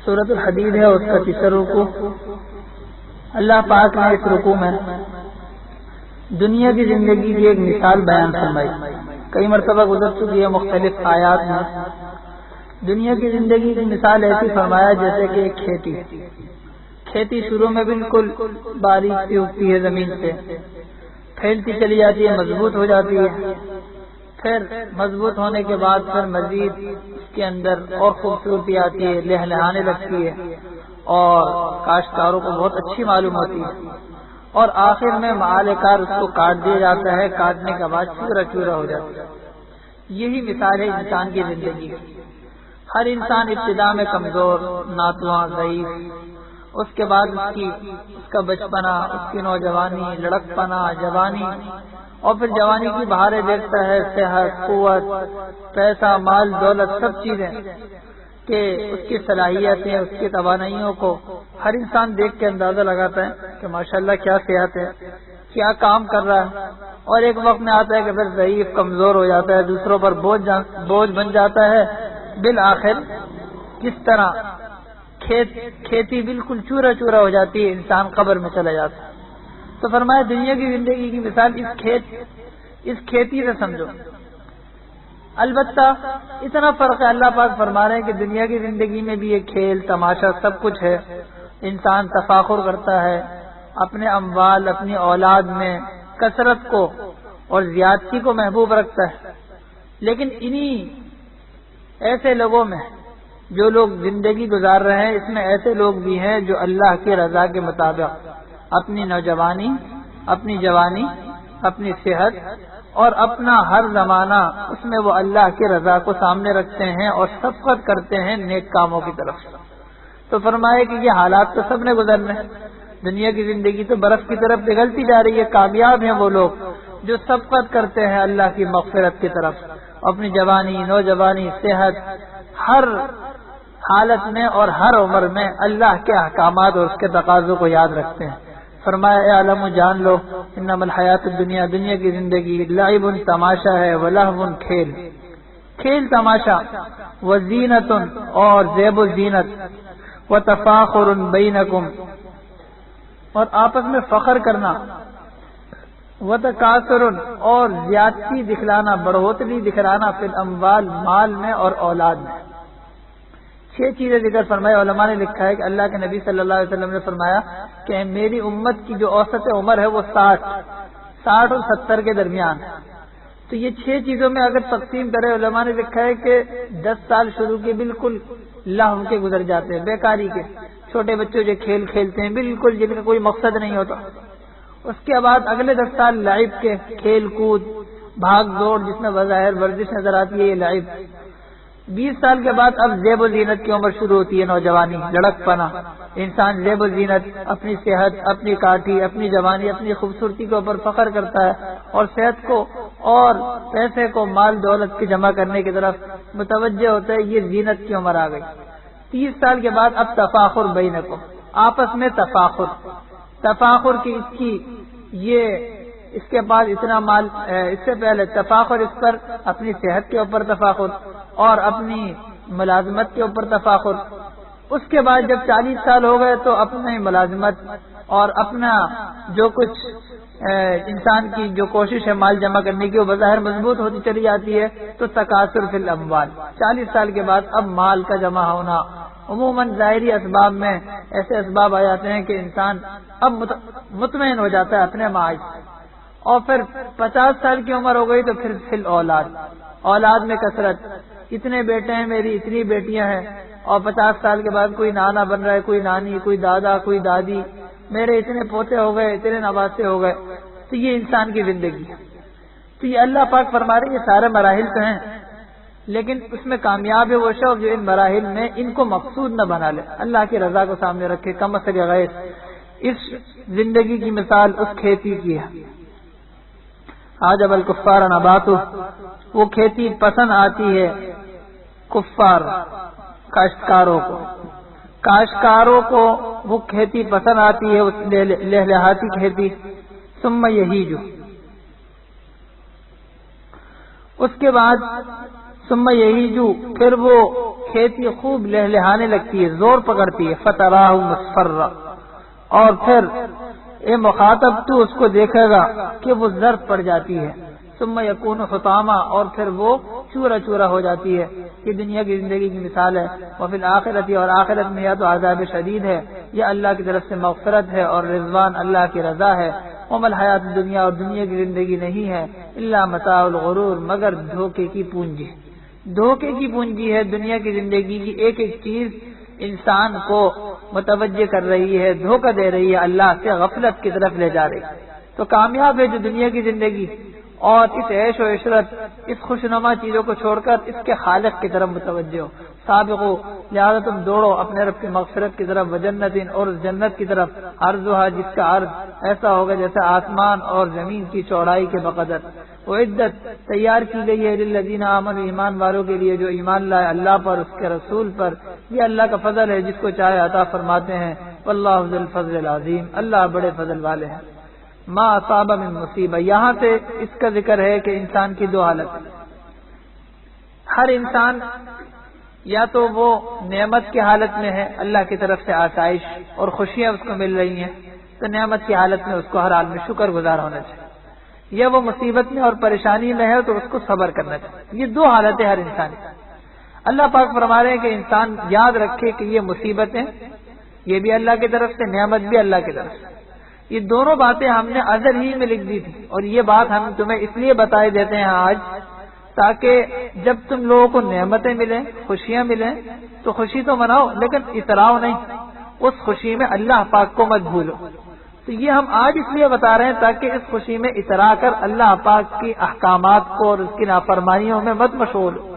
Speaker 1: سورۃ الحدید ہے، اس کا تیسرا رکوع۔ اللہ پاک نے اس رکوع میں دنیا کی زندگی کی ایک مثال بیان فرمائی، کئی مرتبہ گزر چکی ہے مختلف آیات میں۔ دنیا کی زندگی کی مثال ایسی فرمایا جیسے کہ ایک کھیتی شروع میں بالکل باریک سی اگتی ہے زمین سے، پھیلتی چلی جاتی ہے، مضبوط ہو جاتی ہے، پھر مضبوط ہونے کے بعد پھر مزید اس کے اندر اور خوبصورتی آتی ہے، لہلہانے لگتی ہے اور کاشتکاروں کو بہت اچھی معلوم ہوتی ہے، اور آخر میں مال کار اس کو کاٹ دیا جاتا ہے، کاٹنے کے بعد چورا چورا ہو جاتا ہے۔ یہی مثال ہے انسان کی زندگی کی۔ ہر انسان ابتدا میں کمزور، ناتواں، ضعیف، اس کے بعد اس کا بچپنا، اس کی نوجوانی، لڑکپنا، جوانی، اور پھر جوانی کی بہاریں دیکھتا ہے، صحت، قوت، پیسہ، مال، دولت، سب چیزیں کہ اس کی صلاحیتیں، اس کی توانائیوں کو ہر انسان دیکھ کے اندازہ لگاتا ہے کہ ماشاءاللہ کیا صحت ہے، کیا کام کر رہا ہے، اور ایک وقت میں آتا ہے کہ پھر ضعیف، کمزور ہو جاتا ہے، دوسروں پر بوجھ بن جاتا ہے، بالآخر کس طرح کھیتی بالکل چورا چورا ہو جاتی ہے، انسان قبر میں چلا جاتا ہے۔ تو فرمایا دنیا کی زندگی کی مثال اس کھیتی سے سمجھو۔ البتہ اتنا فرق ہے، اللہ پاک فرما رہے ہیں کہ دنیا کی زندگی میں بھی یہ کھیل تماشا سب کچھ ہے، انسان تفاخر کرتا ہے اپنے اموال، اپنی اولاد میں کثرت کو اور زیادتی کو محبوب رکھتا ہے، لیکن انہی ایسے لوگوں میں جو لوگ زندگی گزار رہے ہیں، اس میں ایسے لوگ بھی ہیں جو اللہ کی رضا کے مطابق اپنی نوجوانی، اپنی جوانی، اپنی صحت اور اپنا ہر زمانہ اس میں وہ اللہ کی رضا کو سامنے رکھتے ہیں اور سبقت کرتے ہیں نیک کاموں کی طرف۔ تو فرمائے کہ یہ حالات تو سب نے گزرنے، دنیا کی زندگی تو برف کی طرف پگھلتی جا رہی ہے۔ کامیاب ہیں وہ لوگ جو سبقت کرتے ہیں اللہ کی مغفرت کی طرف، اپنی جوانی، نوجوانی، صحت، ہر حالت میں اور ہر عمر میں اللہ کے احکامات اور اس کے تقاضوں کو یاد رکھتے ہیں۔ فرمایا اے عالم جان لو انما الحیات الدنیا، دنیا کی زندگی لعب تماشا ہے، ولہو کھیل تماشا، وزینت اور زیب و زینت، وتفاخر بینکم اور آپس میں فخر کرنا، وتکاثر اور زیادتی دکھلانا، بڑھوتری دکھلانا، فی الاموال مال میں اور اولاد میں۔ 6 چیزیں ذکر فرمائی۔ علماء نے لکھا ہے کہ اللہ کے نبی صلی اللہ علیہ وسلم نے فرمایا کہ میری امت کی جو اوسط عمر ہے وہ 60 اور 70 کے درمیان ہے۔ تو یہ 6 چیزوں میں اگر تقسیم کرے، علماء نے لکھا ہے کہ 10 سال شروع کے بالکل لہو کے گزر جاتے ہیں، بیکاری کے، چھوٹے بچے جو کھیل کھیلتے ہیں بالکل جن کا کوئی مقصد نہیں ہوتا۔ اس کے بعد اگلے 10 سال لعب کے، کھیل کود، بھاگ دوڑ، جس میں بظاہر ورزش نظر آتی ہے، یہ لعب۔ 20 سال کے بعد اب زیب و زینت کی عمر شروع ہوتی ہے، نوجوانی، لڑک پنا۔ انسان زیب و زینت، اپنی صحت، اپنی کاٹھی، اپنی جوانی، اپنی خوبصورتی کے اوپر فخر کرتا ہے اور صحت کو اور پیسے کو، مال دولت کے جمع کرنے کی طرف متوجہ ہوتا ہے، یہ زینت کی عمر آ گئی۔ 30 سال کے بعد اب تفاخر بینکم، آپس میں تفاخر کی یہ اس کے پاس اتنا مال، اس سے پہلے تفاخر اس پر اپنی صحت کے اوپر تفاخر اور اپنی ملازمت کے اوپر تفاخر۔ اس کے بعد جب 40 سال ہو گئے تو اپنی ملازمت اور اپنا جو کچھ انسان کی جو کوشش ہے مال جمع کرنے کی وہ بظاہر مضبوط ہوتی چلی جاتی ہے، تو تکاثر فی الاموال۔ 40 سال کے بعد اب مال کا جمع ہونا، عموماً ظاہری اسباب میں ایسے اسباب آ جاتے ہیں کہ انسان اب مطمئن ہو جاتا ہے اپنے معاش، اور پھر 50 سال کی عمر ہو گئی تو پھر فی اولاد میں کثرت، اتنے بیٹے ہیں میری، اتنی بیٹیاں ہیں، اور 50 سال کے بعد کوئی نانا بن رہا ہے، کوئی نانی، کوئی دادا، کوئی دادی، میرے اتنے پوتے ہو گئے، اتنے نواسے ہو گئے۔ تو یہ انسان کی زندگی ہے۔ تو یہ اللہ پاک فرما رہے یہ سارے مراحل تو ہیں، لیکن اس میں کامیاب ہے وہ شخص جو ان مراحل میں ان کو مقصود نہ بنا لے، اللہ کی رضا کو سامنے رکھے۔ کمثل غیث،
Speaker 2: اس زندگی کی مثال اس کھیتی کی ہے. عجب الکفار نباتہ، وہ کھیتی پسند آتی ہے کفار کاشتکاروں کو وہ کھیتی پسند آتی ہے، اس لہلہاتی کھیتی. ثم یہیج، اس کے بعد ثم یہیج، پھر وہ کھیتی خوب لہلہانے لگتی ہے، زور پکڑتی ہے. فتراہ مصفرا، اور پھر اے مخاطب تو اس کو دیکھے گا کہ وہ زرد پڑ جاتی ہے. ثم یکون حطاما، اور پھر وہ چورا چورا ہو جاتی ہے. یہ دنیا کی زندگی کی مثال ہے. وفی الآخرۃ، اور آخرت میں یا تو عذاب شدید ہے یا اللہ کی طرف سے مغفرت ہے اور رضوان اللہ کی رضا ہے. وما الحیات الدنیا، اور دنیا کی زندگی نہیں ہے الا متاع الغرور، مگر دھوکے کی پونجی. دھوکے کی پونجی ہے دنیا کی زندگی کی. ایک ایک چیز انسان کو متوجہ کر رہی ہے، دھوکہ دے رہی ہے، اللہ سے غفلت کی طرف لے جا رہی ہے. تو کامیاب ہے جو دنیا کی زندگی اور اس عیش و عشرت، اس خوشنما چیزوں کو چھوڑ کر اس کے خالق کی طرف متوجہ ہو. سابقو، لہذا تم دوڑو اپنے رب کی مغفرت کی طرف، وجنت، اور اس جنت کی طرف، عرضها، جس کا عرض ایسا ہوگا جیسے آسمان اور زمین کی چوڑائی کے بقدر. وعدت، تیار کی گئی ہے للذین آمنوا، ایمان والوں کے لیے جو ایمان لائے اللہ پر، اس کے رسول پر. یہ اللہ کا فضل ہے، جس کو چاہے عطا فرماتے ہیں. واللہ ذو الفضل العظیم، اللہ بڑے فضل والے ہیں. ما اصاب من مصیبہ، یہاں سے اس کا ذکر ہے کہ انسان کی دو حالت. ہر انسان یا تو وہ نعمت کی حالت میں ہے، اللہ کی طرف سے آسائش اور خوشیاں اس کو مل رہی ہیں، تو نعمت کی حالت میں اس کو ہر حال میں شکر گزار ہونا چاہیے. یا وہ مصیبت میں اور پریشانی میں ہے تو اس کو صبر کرنا چاہیے. یہ دو حالتیں ہر انسان کی. اللہ پاک فرما رہے ہیں کہ انسان یاد رکھے کہ یہ مصیبتیں یہ بھی اللہ کی طرف سے، نعمت بھی اللہ کی طرف سے. یہ دونوں باتیں ہم نے ازل ہی میں لکھ دی تھی، اور یہ بات ہم تمہیں اس لیے بتائے دیتے ہیں آج، تاکہ جب تم لوگوں کو نعمتیں ملیں، خوشیاں ملیں تو خوشی تو مناؤ، لیکن اتراؤ نہیں. اس خوشی میں اللہ پاک کو مت بھولو. تو یہ ہم آج اس لیے بتا رہے ہیں تاکہ اس خوشی میں اترا کر اللہ پاک کی احکامات کو اور اس کی نافرمانیوں میں مت مشغول ہو.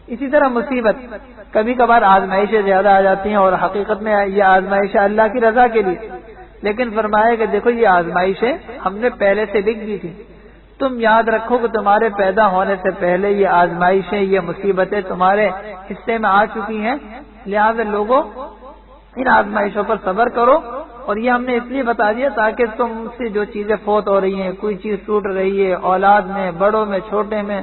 Speaker 2: اسی طرح مصیبت، کبھی کبھار آزمائشیں زیادہ آ جاتی ہیں، اور حقیقت میں یہ آزمائشیں اللہ کی رضا کے لیے. لیکن فرمایا کہ دیکھو یہ آزمائشیں ہم نے پہلے سے لکھ دی تھی. تم یاد رکھو کہ تمہارے پیدا ہونے سے پہلے یہ آزمائشیں، یہ مصیبتیں تمہارے حصے میں آ چکی ہیں. لہذا لوگوں ان آزمائشوں پر صبر کرو. اور یہ ہم نے اس لیے بتا دیا تاکہ تم سے جو چیزیں فوت ہو رہی ہیں، کوئی چیز ٹوٹ رہی ہے، اولاد میں، بڑوں میں، چھوٹے میں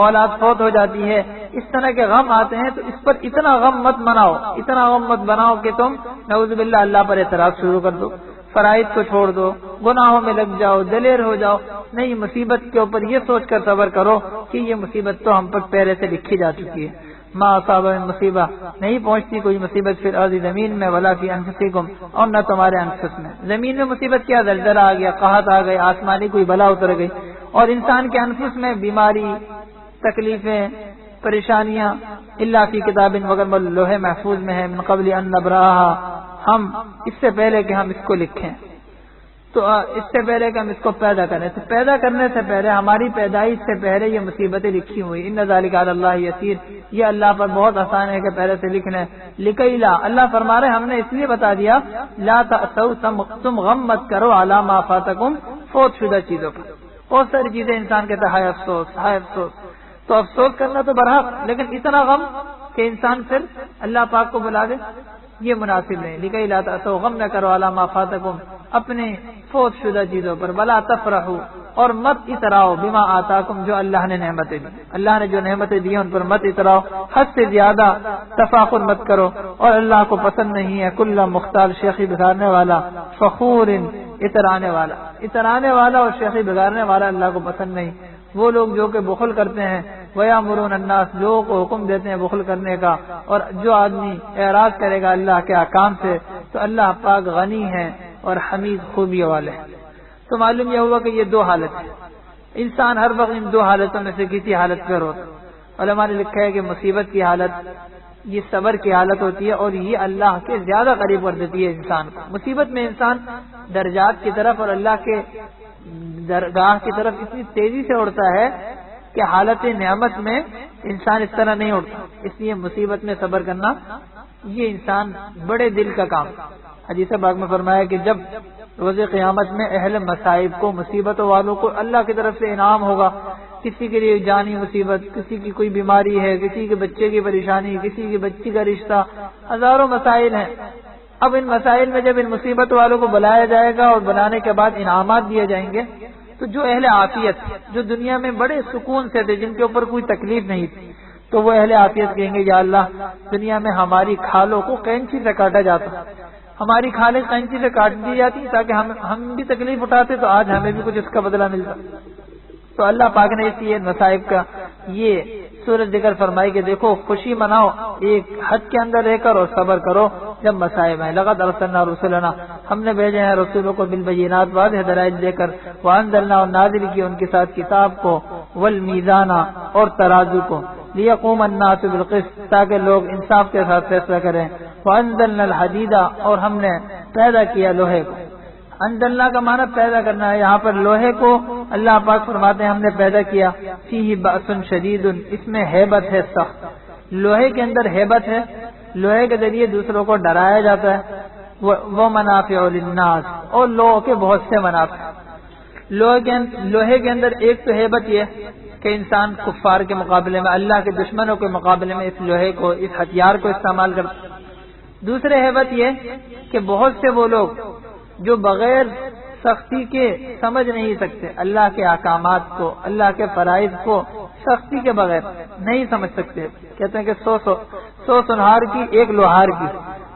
Speaker 2: اولاد فوت ہو جاتی ہے، اس طرح کے غم آتے ہیں، تو اس پر اتنا غم مت بناؤ، اتنا غم مت بناؤ کہ تم نعوذ باللہ اللہ پر اعتراض شروع کر دو، فرائض کو چھوڑ دو، گناہوں میں لگ جاؤ، دلیر ہو جاؤ. نہیں، مصیبت کے اوپر یہ سوچ کر صبر کرو کہ یہ مصیبت تو ہم پر پہلے سے لکھی جا چکی ہے. ما اصاب من مصیبہ، نہیں پہنچتی کوئی مصیبت فی الارض، زمین میں، ولا فی انفسکم، اور نہ تمہارے انفس میں. زمین میں مصیبت کیا؟ زلزلہ آ گیا، قحط آ گئی، آسمانی کوئی بلا اتر گئی. اور انسان کے انفس میں بیماری، تکلیفیں، پریشانیاں. الا فی کتاب، مگر لوح محفوظ میں ہے. من قبل ان نبراها، ہم اس سے پہلے کہ ہم اس کو لکھیں، تو اس سے پہلے کہ ہم اس کو پیدا کریں، تو پیدا کرنے سے پہلے، ہماری پیدائش سے پہلے یہ مصیبتیں لکھی ہوئی. ان ذالک علی اللہ یسیر، یہ اللہ پر بہت آسان ہے کہ پہلے سے لکھ لیں. لکی لا، اللہ فرما رہے ہم نے اس لیے بتا دیا، لا تأسوا، تم غم مت کرو، علی ما فاتکم، فوت شدہ چیزوں پر. بہت ساری چیزیں انسان کہتا ہے ہائے افسوس، ہائے افسوس. تو افسوس کرنا تو برحق، لیکن اتنا غم کہ انسان پھر اللہ پاک کو بلا دے، یہ مناسب نہیں. لکئی لا تأسوا، غم نہ کرو، علی ما فاتکم، اپنے فوت شدہ چیزوں پر. ولا تفرحوا، اور مت اتراؤ، بما آتاکم، جو اللہ نے نعمتیں دی. اللہ نے جو نعمتیں دی ان پر مت اتراؤ، حد سے زیادہ تفاخر مت کرو. اور اللہ کو پسند نہیں ہے کل مختال، شیخی بگاڑنے والا، فخور، اترانے والا. اترانے والا اور شیخی بگاڑنے والا اللہ کو پسند نہیں. وہ لوگ جو کہ بخل کرتے ہیں، وَيَأْمُرُونَ النَّاسَ، لوگوں کو حکم دیتے ہیں بخل کرنے کا. اور جو آدمی اعراض کرے گا اللہ کے احکام سے، تو اللہ پاک غنی ہے اور حمید خوبی والے ہیں. تو معلوم یہ ہوا کہ یہ دو حالت ہے. انسان ہر وقت ان دو حالتوں میں سے کسی حالت پر ہوتا. علماء نے لکھا ہے کہ مصیبت کی حالت یہ صبر کی حالت ہوتی ہے، اور یہ اللہ کے زیادہ قریب کر دیتی ہے انسان کو. مصیبت میں انسان درجات کی طرف اور اللہ کے درگاہ کی طرف اتنی تیزی سے اڑتا ہے کہ حالت نعمت میں انسان اس طرح نہیں اٹھتا. اس لیے مصیبت میں صبر کرنا یہ انسان بڑے دل کا کام. حدیث پاک میں فرمایا کہ جب روز قیامت میں اہل مصائب کو، مصیبتوں والوں کو اللہ کی طرف سے انعام ہوگا، کسی کے لیے جانی مصیبت، کسی کی کوئی بیماری ہے، کسی کے بچے کی پریشانی، کسی کی بچی کا رشتہ، ہزاروں مسائل ہیں. اب ان مسائل میں جب ان مصیبت والوں کو بلایا جائے گا اور بلانے کے بعد انعامات دیے جائیں گے، تو جو اہل عافیت، جو دنیا میں بڑے سکون سے تھے، جن کے اوپر کوئی تکلیف نہیں تھی، تو وہ اہل عافیت کہیں گے یا اللہ دنیا میں ہماری کھالوں کو قینچی سے کاٹا جاتا، ہماری کھالیں قینچی سے کاٹ دی جاتی تاکہ ہم بھی تکلیف اٹھاتے تو آج ہمیں بھی کچھ اس کا بدلہ ملتا. تو اللہ پاک نے اس لیے مصائب کا یہ سورج ذکر فرمائی کہ دیکھو خوشی مناؤ ایک حد کے اندر رہ کر اور صبر کرو جب مصائب ہیں. لقد ارسلنا رسلنا، ہم نے بھیجے ہیں رسولوں کو بالبینات، واضح دلائل دے کر، وانزلنا، اور نازل کی ان کے ساتھ کتاب کو، والمیزان، اور ترازو کو، لیقوم الناس بالقسط، تاکہ لوگ انصاف کے ساتھ فیصلہ کریں. وانزلنا الحدید، اور ہم نے پیدا کیا لوہے کو. انزلنا کا معنی پیدا کرنا ہے. یہاں پر لوہے کو اللہ پاک فرماتے ہیں ہم نے پیدا کیا. فیہ بأس شدید، اس میں ہیبت ہے سخت. لوہے کے اندر ہیبت ہے، لوہے کے ذریعے دوسروں کو ڈرایا جاتا ہے. وہ منافع للناس، اور لوگوں کے بہت سے منافع. لوہے کے اندر ایک تو ہیبت یہ کہ انسان کفار کے مقابلے میں، اللہ کے دشمنوں کے مقابلے میں اس لوہے کو، اس ہتھیار کو استعمال کرتا. دوسرے ہیبت یہ کہ بہت سے وہ لوگ جو بغیر سختی کے سمجھ نہیں سکتے، اللہ کے احکامات کو، اللہ کے فرائض کو سختی کے بغیر نہیں سمجھ سکتے. کہتے ہیں کہ سو سنہار کی ایک لوہار کی.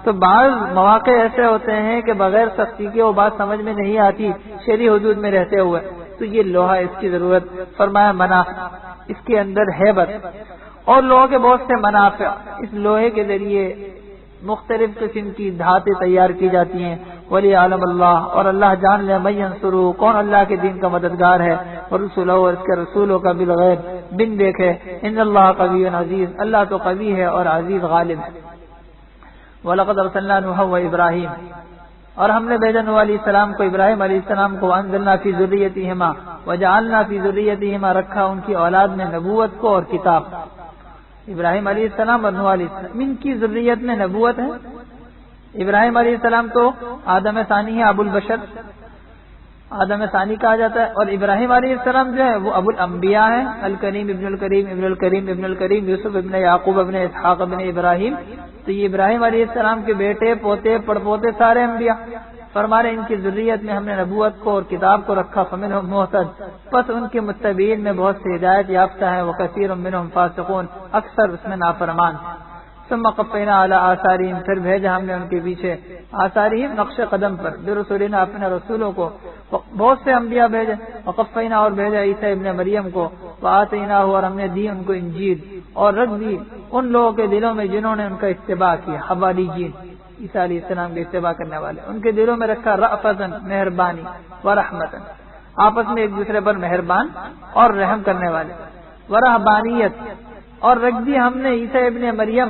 Speaker 2: تو بعض مواقع ایسے ہوتے ہیں کہ بغیر سختی کے وہ بات سمجھ میں نہیں آتی شرعی حدود میں رہتے ہوئے، تو یہ لوہا اس کی ضرورت. فرمایا منافع، اس کے اندر ہیبت اور لوہے کے بہت سے منافع. اس لوہے کے ذریعے مختلف قسم کی دھاتیں تیار کی جاتی ہیں. ولی عالم اللہ، اور اللہ جان لے من ینصرہ، کون اللہ کے دین کا مددگار ہے، اور رسولہ، اور اس کے رسولوں کا بالغیب، بن دیکھے. ان اللہ قوی عزیز، اللہ تو قوی ہے اور عزیز غالب ہے. وَلَقَدْ أَرْسَلْنَا نُوحًا وَإِبْرَاهِيمَ، اور ہم نے بھیجا نوح علیہ السلام کو، ابراہیم علیہ السلام کو. وَأَنزَلْنَا فِي ذُرِّيَّتِهِمَا وَجَعَلْنَا فِي ذُرِّيَّتِهِمَا، رکھا ان کی اولاد میں نبوت کو اور کتاب. ابراہیم علیہ السلام اور نوح علیہ السلام، ان کی ذریت میں نبوت ہے. ابراہیم علیہ السلام تو آدم ثانی ہے، ابو البشر، آدم ثانی کہا جاتا ہے. اور ابراہیم علیہ السلام جو ہے وہ ابو الانبیاء ہے. الکریم ابن الکریم ابن الکریم ابن الکریم، یوسف ابن یعقوب ابن اسحاق ابن ابراہیم. تو یہ ابراہیم علیہ السلام کے بیٹے، پوتے، پڑپوتے سارے انبیاء. فرمانے ان کی ذریت میں ہم نے نبوت کو اور کتاب کو رکھا. فمنہم مہتد، پس ان کے متبعین میں بہت سے ہدایت یافتہ ہیں. وکثیر منہم فاسقون، اکثر اس میں نافرمان. ثم قفینا علی آثارہم، پھر بھیجا ہم نے ان کے پیچھے، آثارہم نقش قدم پر، برسولنا اپنے رسولوں کو. بہت سے انبیاء بھیجے. وقفینا، اور بھیجا عیسیٰ ابن مریم کو. وآتیناہ، اور ہم نے دی ان کو انجیل، اور رکھ دی ان لوگوں کے دلوں میں جنہوں نے ان کا اتباع کیا. حواریین، عیسیٰ علیہ السلام کے اتباع کرنے والے، ان کے دلوں میں رکھا رأفتاً، مہربانی، ورحمتاً، آپس میں ایک دوسرے پر مہربان اور رحم کرنے والے. ورہبانیت، اور رکھ دی ہم نے عیسیٰ ابن مریم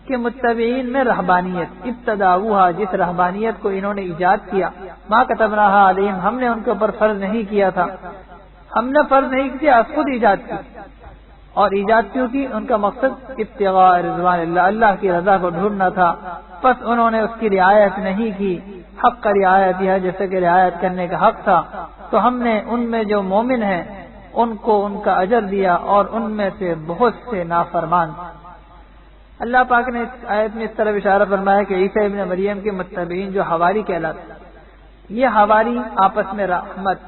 Speaker 2: کے متبعین میں رہبانیت. ابتداؤہا، جس رہبانیت کو انہوں نے ایجاد کیا. ما کتبناہا علیہم، ہم نے ان کے اوپر فرض نہیں کیا تھا. ہم نے فرض نہیں کیا، خود ایجاد کی. اور ایجاد کیوں کی؟ ان کا مقصد ابتغاء رضوان اللہ، اللہ کی رضا کو ڈھونڈنا تھا. پس انہوں نے اس کی رعایت نہیں کی. حق کا رعایت ہے، جیسے کہ رعایت کرنے کا حق تھا. تو ہم نے ان میں جو مومن ہیں ان کو ان کا اجر دیا، اور ان میں سے بہت سے نافرمان. اللہ پاک نے اس آیت میں اس طرح اشارہ فرمایا کہ عیسیٰ ابن مریم کے متبعین جو حواری کہلاتے، یہ حواری آپس میں رحمت،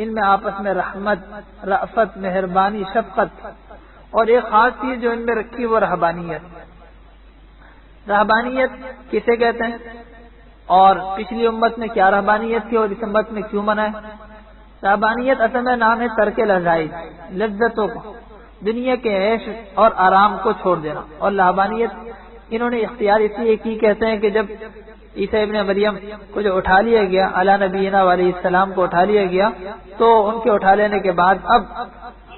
Speaker 2: ان میں آپس میں رحمت، رأفت، مہربانی، شفقت، اور ایک خاص چیز جو ان میں رکھی وہ رہبانیت. رہبانیت کسے کہتے ہیں، اور پچھلی امت میں کیا رہبانیت تھی اور اس امت میں کیوں منع ہے؟ رہبانیت اصل میں نام ہے ترک لذائذ، لذتوں کو، دنیا کے عیش اور آرام کو چھوڑ دینا. اور رہبانیت انہوں نے اختیار اس لیے کی، کہتے ہیں کہ جب عیسیٰ ابن مریم کو جو اٹھا لیا گیا، علی نبینا علیہ السلام کو اٹھا لیا گیا، تو ان کے اٹھا لینے کے بعد اب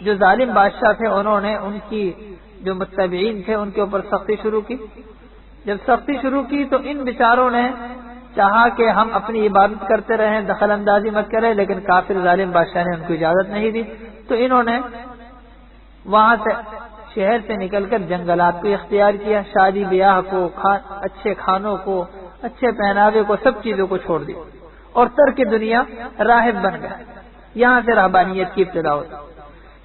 Speaker 2: جو ظالم بادشاہ تھے انہوں نے ان کی جو متبعین تھے ان کے اوپر سختی شروع کی. جب سختی شروع کی تو ان بیچاروں نے چاہا کہ ہم اپنی عبادت کرتے رہیں، دخل اندازی مت کریں، لیکن کافر ظالم بادشاہ نے ان کو اجازت نہیں دی. تو انہوں نے وہاں سے شہر سے نکل کر جنگلات کو اختیار کیا، شادی بیاہ کو، اچھے کھانوں کو، اچھے پہناوے کو، سب چیزوں کو چھوڑ دیا اور ترک دنیا راہب بن گئے۔ یہاں سے رہبانیت کی ابتدا ہوئی۔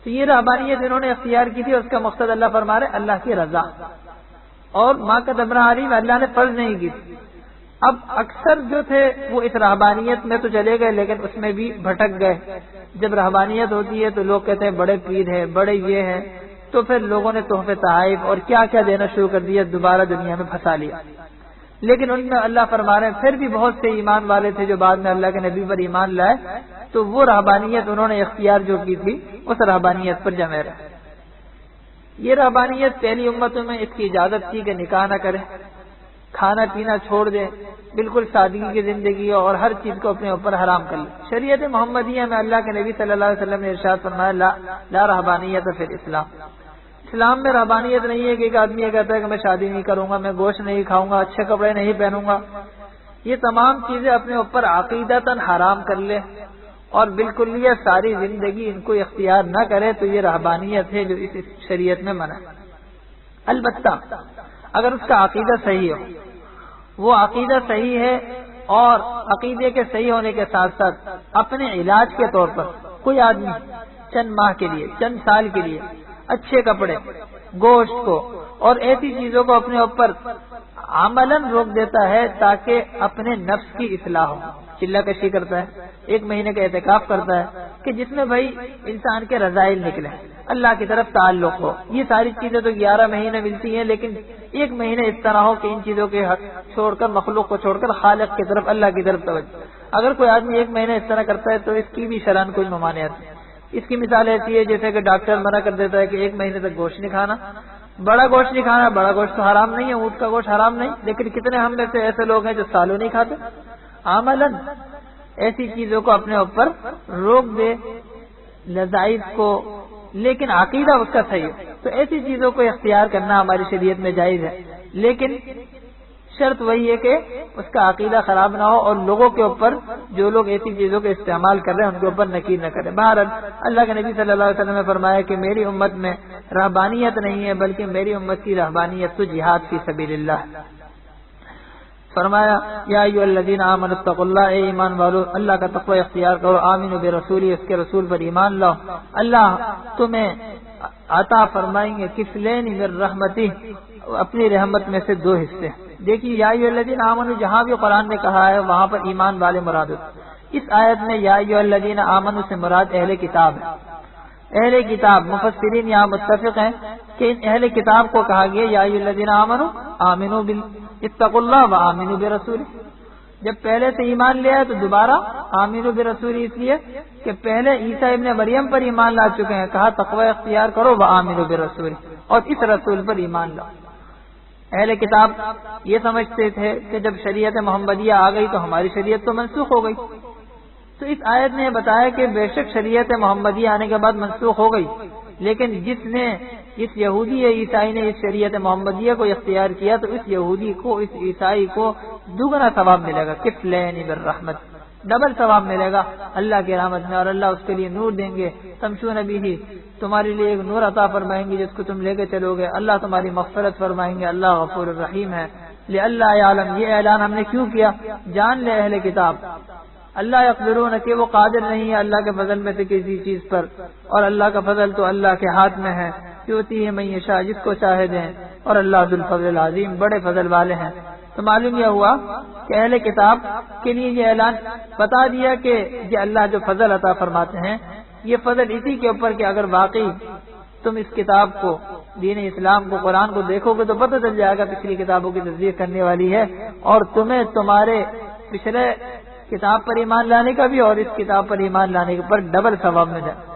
Speaker 2: تو یہ رہبانیت انہوں نے اختیار کی تھی، اور اس کا مقصد اللہ فرما رہے اللہ کی رضا، اور ماں کا دمرہ عالم اللہ نے فرض نہیں کی تھی۔ اب اکثر جو تھے وہ اس رہبانیت میں تو چلے گئے، لیکن اس میں بھی بھٹک گئے۔ جب رہبانیت ہوتی ہے تو لوگ کہتے ہیں بڑے پیر ہیں، بڑے یہ ہیں، تو پھر لوگوں نے تحفے تحائف اور کیا کیا دینا شروع کر دیا، دوبارہ دنیا میں پھنسا لیا۔ لیکن ان میں اللہ فرما رہے ہیں پھر بھی بہت سے ایمان والے تھے جو بعد میں اللہ کے نبی پر ایمان لائے، تو وہ رہبانیت انہوں نے اختیار جو کی تھی اس رہبانیت پر جمے رہے۔ یہ رہبانیت پہلی امتوں میں اس کی اجازت تھی کہ نکاح نہ کرے، کھانا پینا چھوڑ دے، بالکل سادگی کی زندگی اور ہر چیز کو اپنے اوپر حرام کر لے۔ شریعت محمدیہ میں اللہ کے نبی صلی اللہ علیہ وسلم نے ارشاد فرمایا لا رہبانیت فی الاسلام، اسلام میں رہبانیت نہیں ہے کہ ایک آدمی یہ کہتا ہے کہ میں شادی نہیں کروں گا، میں گوشت نہیں کھاؤں گا، اچھے کپڑے نہیں پہنوں گا، یہ تمام چیزیں اپنے اوپر عقیدتاً حرام کر لے اور بالکل یہ ساری زندگی ان کو اختیار نہ کرے، تو یہ رہبانیت ہے جو اس شریعت میں منع ہے۔ البتہ اگر اس کا عقیدہ صحیح ہو، وہ عقیدہ صحیح ہے اور عقیدے کے صحیح ہونے کے ساتھ ساتھ اپنے علاج کے طور پر کوئی آدمی چند ماہ کے لیے، چند سال کے لیے اچھے کپڑے، گوشت کو اور ایسی چیزوں کو اپنے اوپر عملاً روک دیتا ہے تاکہ اپنے نفس کی اصلاح ہو، چلہ کشی کرتا ہے، ایک مہینے کا اعتکاف کرتا ہے کہ جس میں بھائی انسان کے رذائل نکلے، اللہ کی طرف تعلق ہو۔ یہ ساری چیزیں تو 11 مہینے ملتی ہیں، لیکن ایک مہینے اس طرح ہو کہ ان چیزوں کے چھوڑ کر، مخلوق کو چھوڑ کر خالق کی طرف، اللہ کی طرف توجہ۔ اگر کوئی آدمی ایک مہینے اس طرح کرتا ہے تو اس کی بھی شرعاً کوئی ممانعت ہے۔ اس کی مثال ایسی ہے جیسے کہ ڈاکٹر منع کر دیتا ہے کہ ایک مہینے تک گوشت نہیں کھانا، بڑا گوشت نہیں کھانا، بڑا گوشت تو حرام نہیں ہے، اونٹ کا گوشت حرام نہیں، لیکن کتنے ہم میں سے ایسے لوگ ہیں جو سالوں نہیں کھاتے۔ عملاً ایسی چیزوں کو اپنے اوپر روک دے، لذائذ کو، لیکن عقیدہ اس کا صحیح ہے، تو ایسی چیزوں کو اختیار کرنا ہماری شریعت میں جائز ہے، لیکن شرط وہی ہے کہ اس کا عقیدہ خراب نہ ہو اور لوگوں کے اوپر، جو لوگ ایسی چیزوں کا استعمال کر رہے ہیں ان کے اوپر نکیر نہ کرے۔ بہرحال اللہ کے نبی صلی اللہ علیہ وسلم نے فرمایا کہ میری امت میں رہبانیت نہیں ہے، بلکہ میری امت کی رہبانیت تو جہاد فی سبیل اللہ ہے۔ فرمایا یا ایھا الذین آمنوا اتقوا اللہ، اے ایمان والو اللہ کا تقوی اختیار کرو، آمنوا برسولہ، اس کے رسول پر ایمان لاؤ، اللہ تمہیں عطا فرمائیں گے کفلین من رحمتہ، اپنی رحمت میں سے 2 حصے۔ دیکھیے یا ایھا الذین آمنوا جہاں بھی قرآن نے کہا ہے وہاں پر ایمان والے مراد ہوتے۔ اس آیت میں یا ایھا الذین آمنوا سے مراد اہل کتاب ہے۔ اہل کتاب، مفسرین یہاں متفق ہیں کہ ان اہل کتاب کو کہا گیا یا ایھا الذین آمنوا آمنوا اتقوا اللہ وآمنوا برسولہ۔ جب پہلے سے ایمان لیا ہے تو دوبارہ آمنوا برسولہ، اس لیے کہ پہلے عیسیٰ ابن مریم پر ایمان لا چکے ہیں، کہا تقوی اختیار کرو وآمنوا برسولہ، اور اس رسول پر ایمان لاؤ۔ اہل کتاب یہ سمجھتے تھے کہ جب شریعت محمدیہ آ گئی تو ہماری شریعت تو منسوخ ہو گئی، تو اس آیت نے بتایا کہ بے شک شریعت محمدیہ آنے کے بعد منسوخ ہو گئی، لیکن جس یہودی یا عیسائی نے اس شریعت محمدیہ کو اختیار کیا تو اس یہودی کو، اس عیسائی کو دگنا ثواب ملے گا، کفلین بالرحمت، ڈبل ثواب ملے گا اللہ کی رحمت میں، اور اللہ اس کے لیے نور دیں گے، تمشون بہ، تمہارے لیے ایک نور عطا فرمائیں گے جس کو تم لے کے چلو گے، اللہ تمہاری مغفرت فرمائیں گے، اللہ غفور الرحیم ہے۔ لئلا یعلم، یہ اعلان ہم نے کیوں کیا؟ جان لے اہل کتاب اللہ یقدرون، کہ وہ قادر نہیں ہے اللہ کے فضل میں سے کسی چیز پر، اور اللہ کا فضل تو اللہ کے ہاتھ میں ہے، یؤتی ہے من یشاء، جس کو چاہے دیں، اور اللہ ذو الفضل العظیم، بڑے فضل والے ہیں۔ تو معلوم یہ ہوا کہ اہل کتاب کے لیے یہ اعلان بتا دیا کہ یہ اللہ جو فضل عطا فرماتے ہیں، یہ فضل اسی کے اوپر کہ اگر واقعی تم اس کتاب کو، دین اسلام کو، قرآن کو دیکھو گے تو پتہ چل جائے گا پچھلی کتابوں کی تصدیق کرنے والی ہے، اور تمہیں تمہارے پچھلے کتاب پر ایمان لانے کا بھی اور اس کتاب پر ایمان لانے کے پر ڈبل ثواب مل جائے۔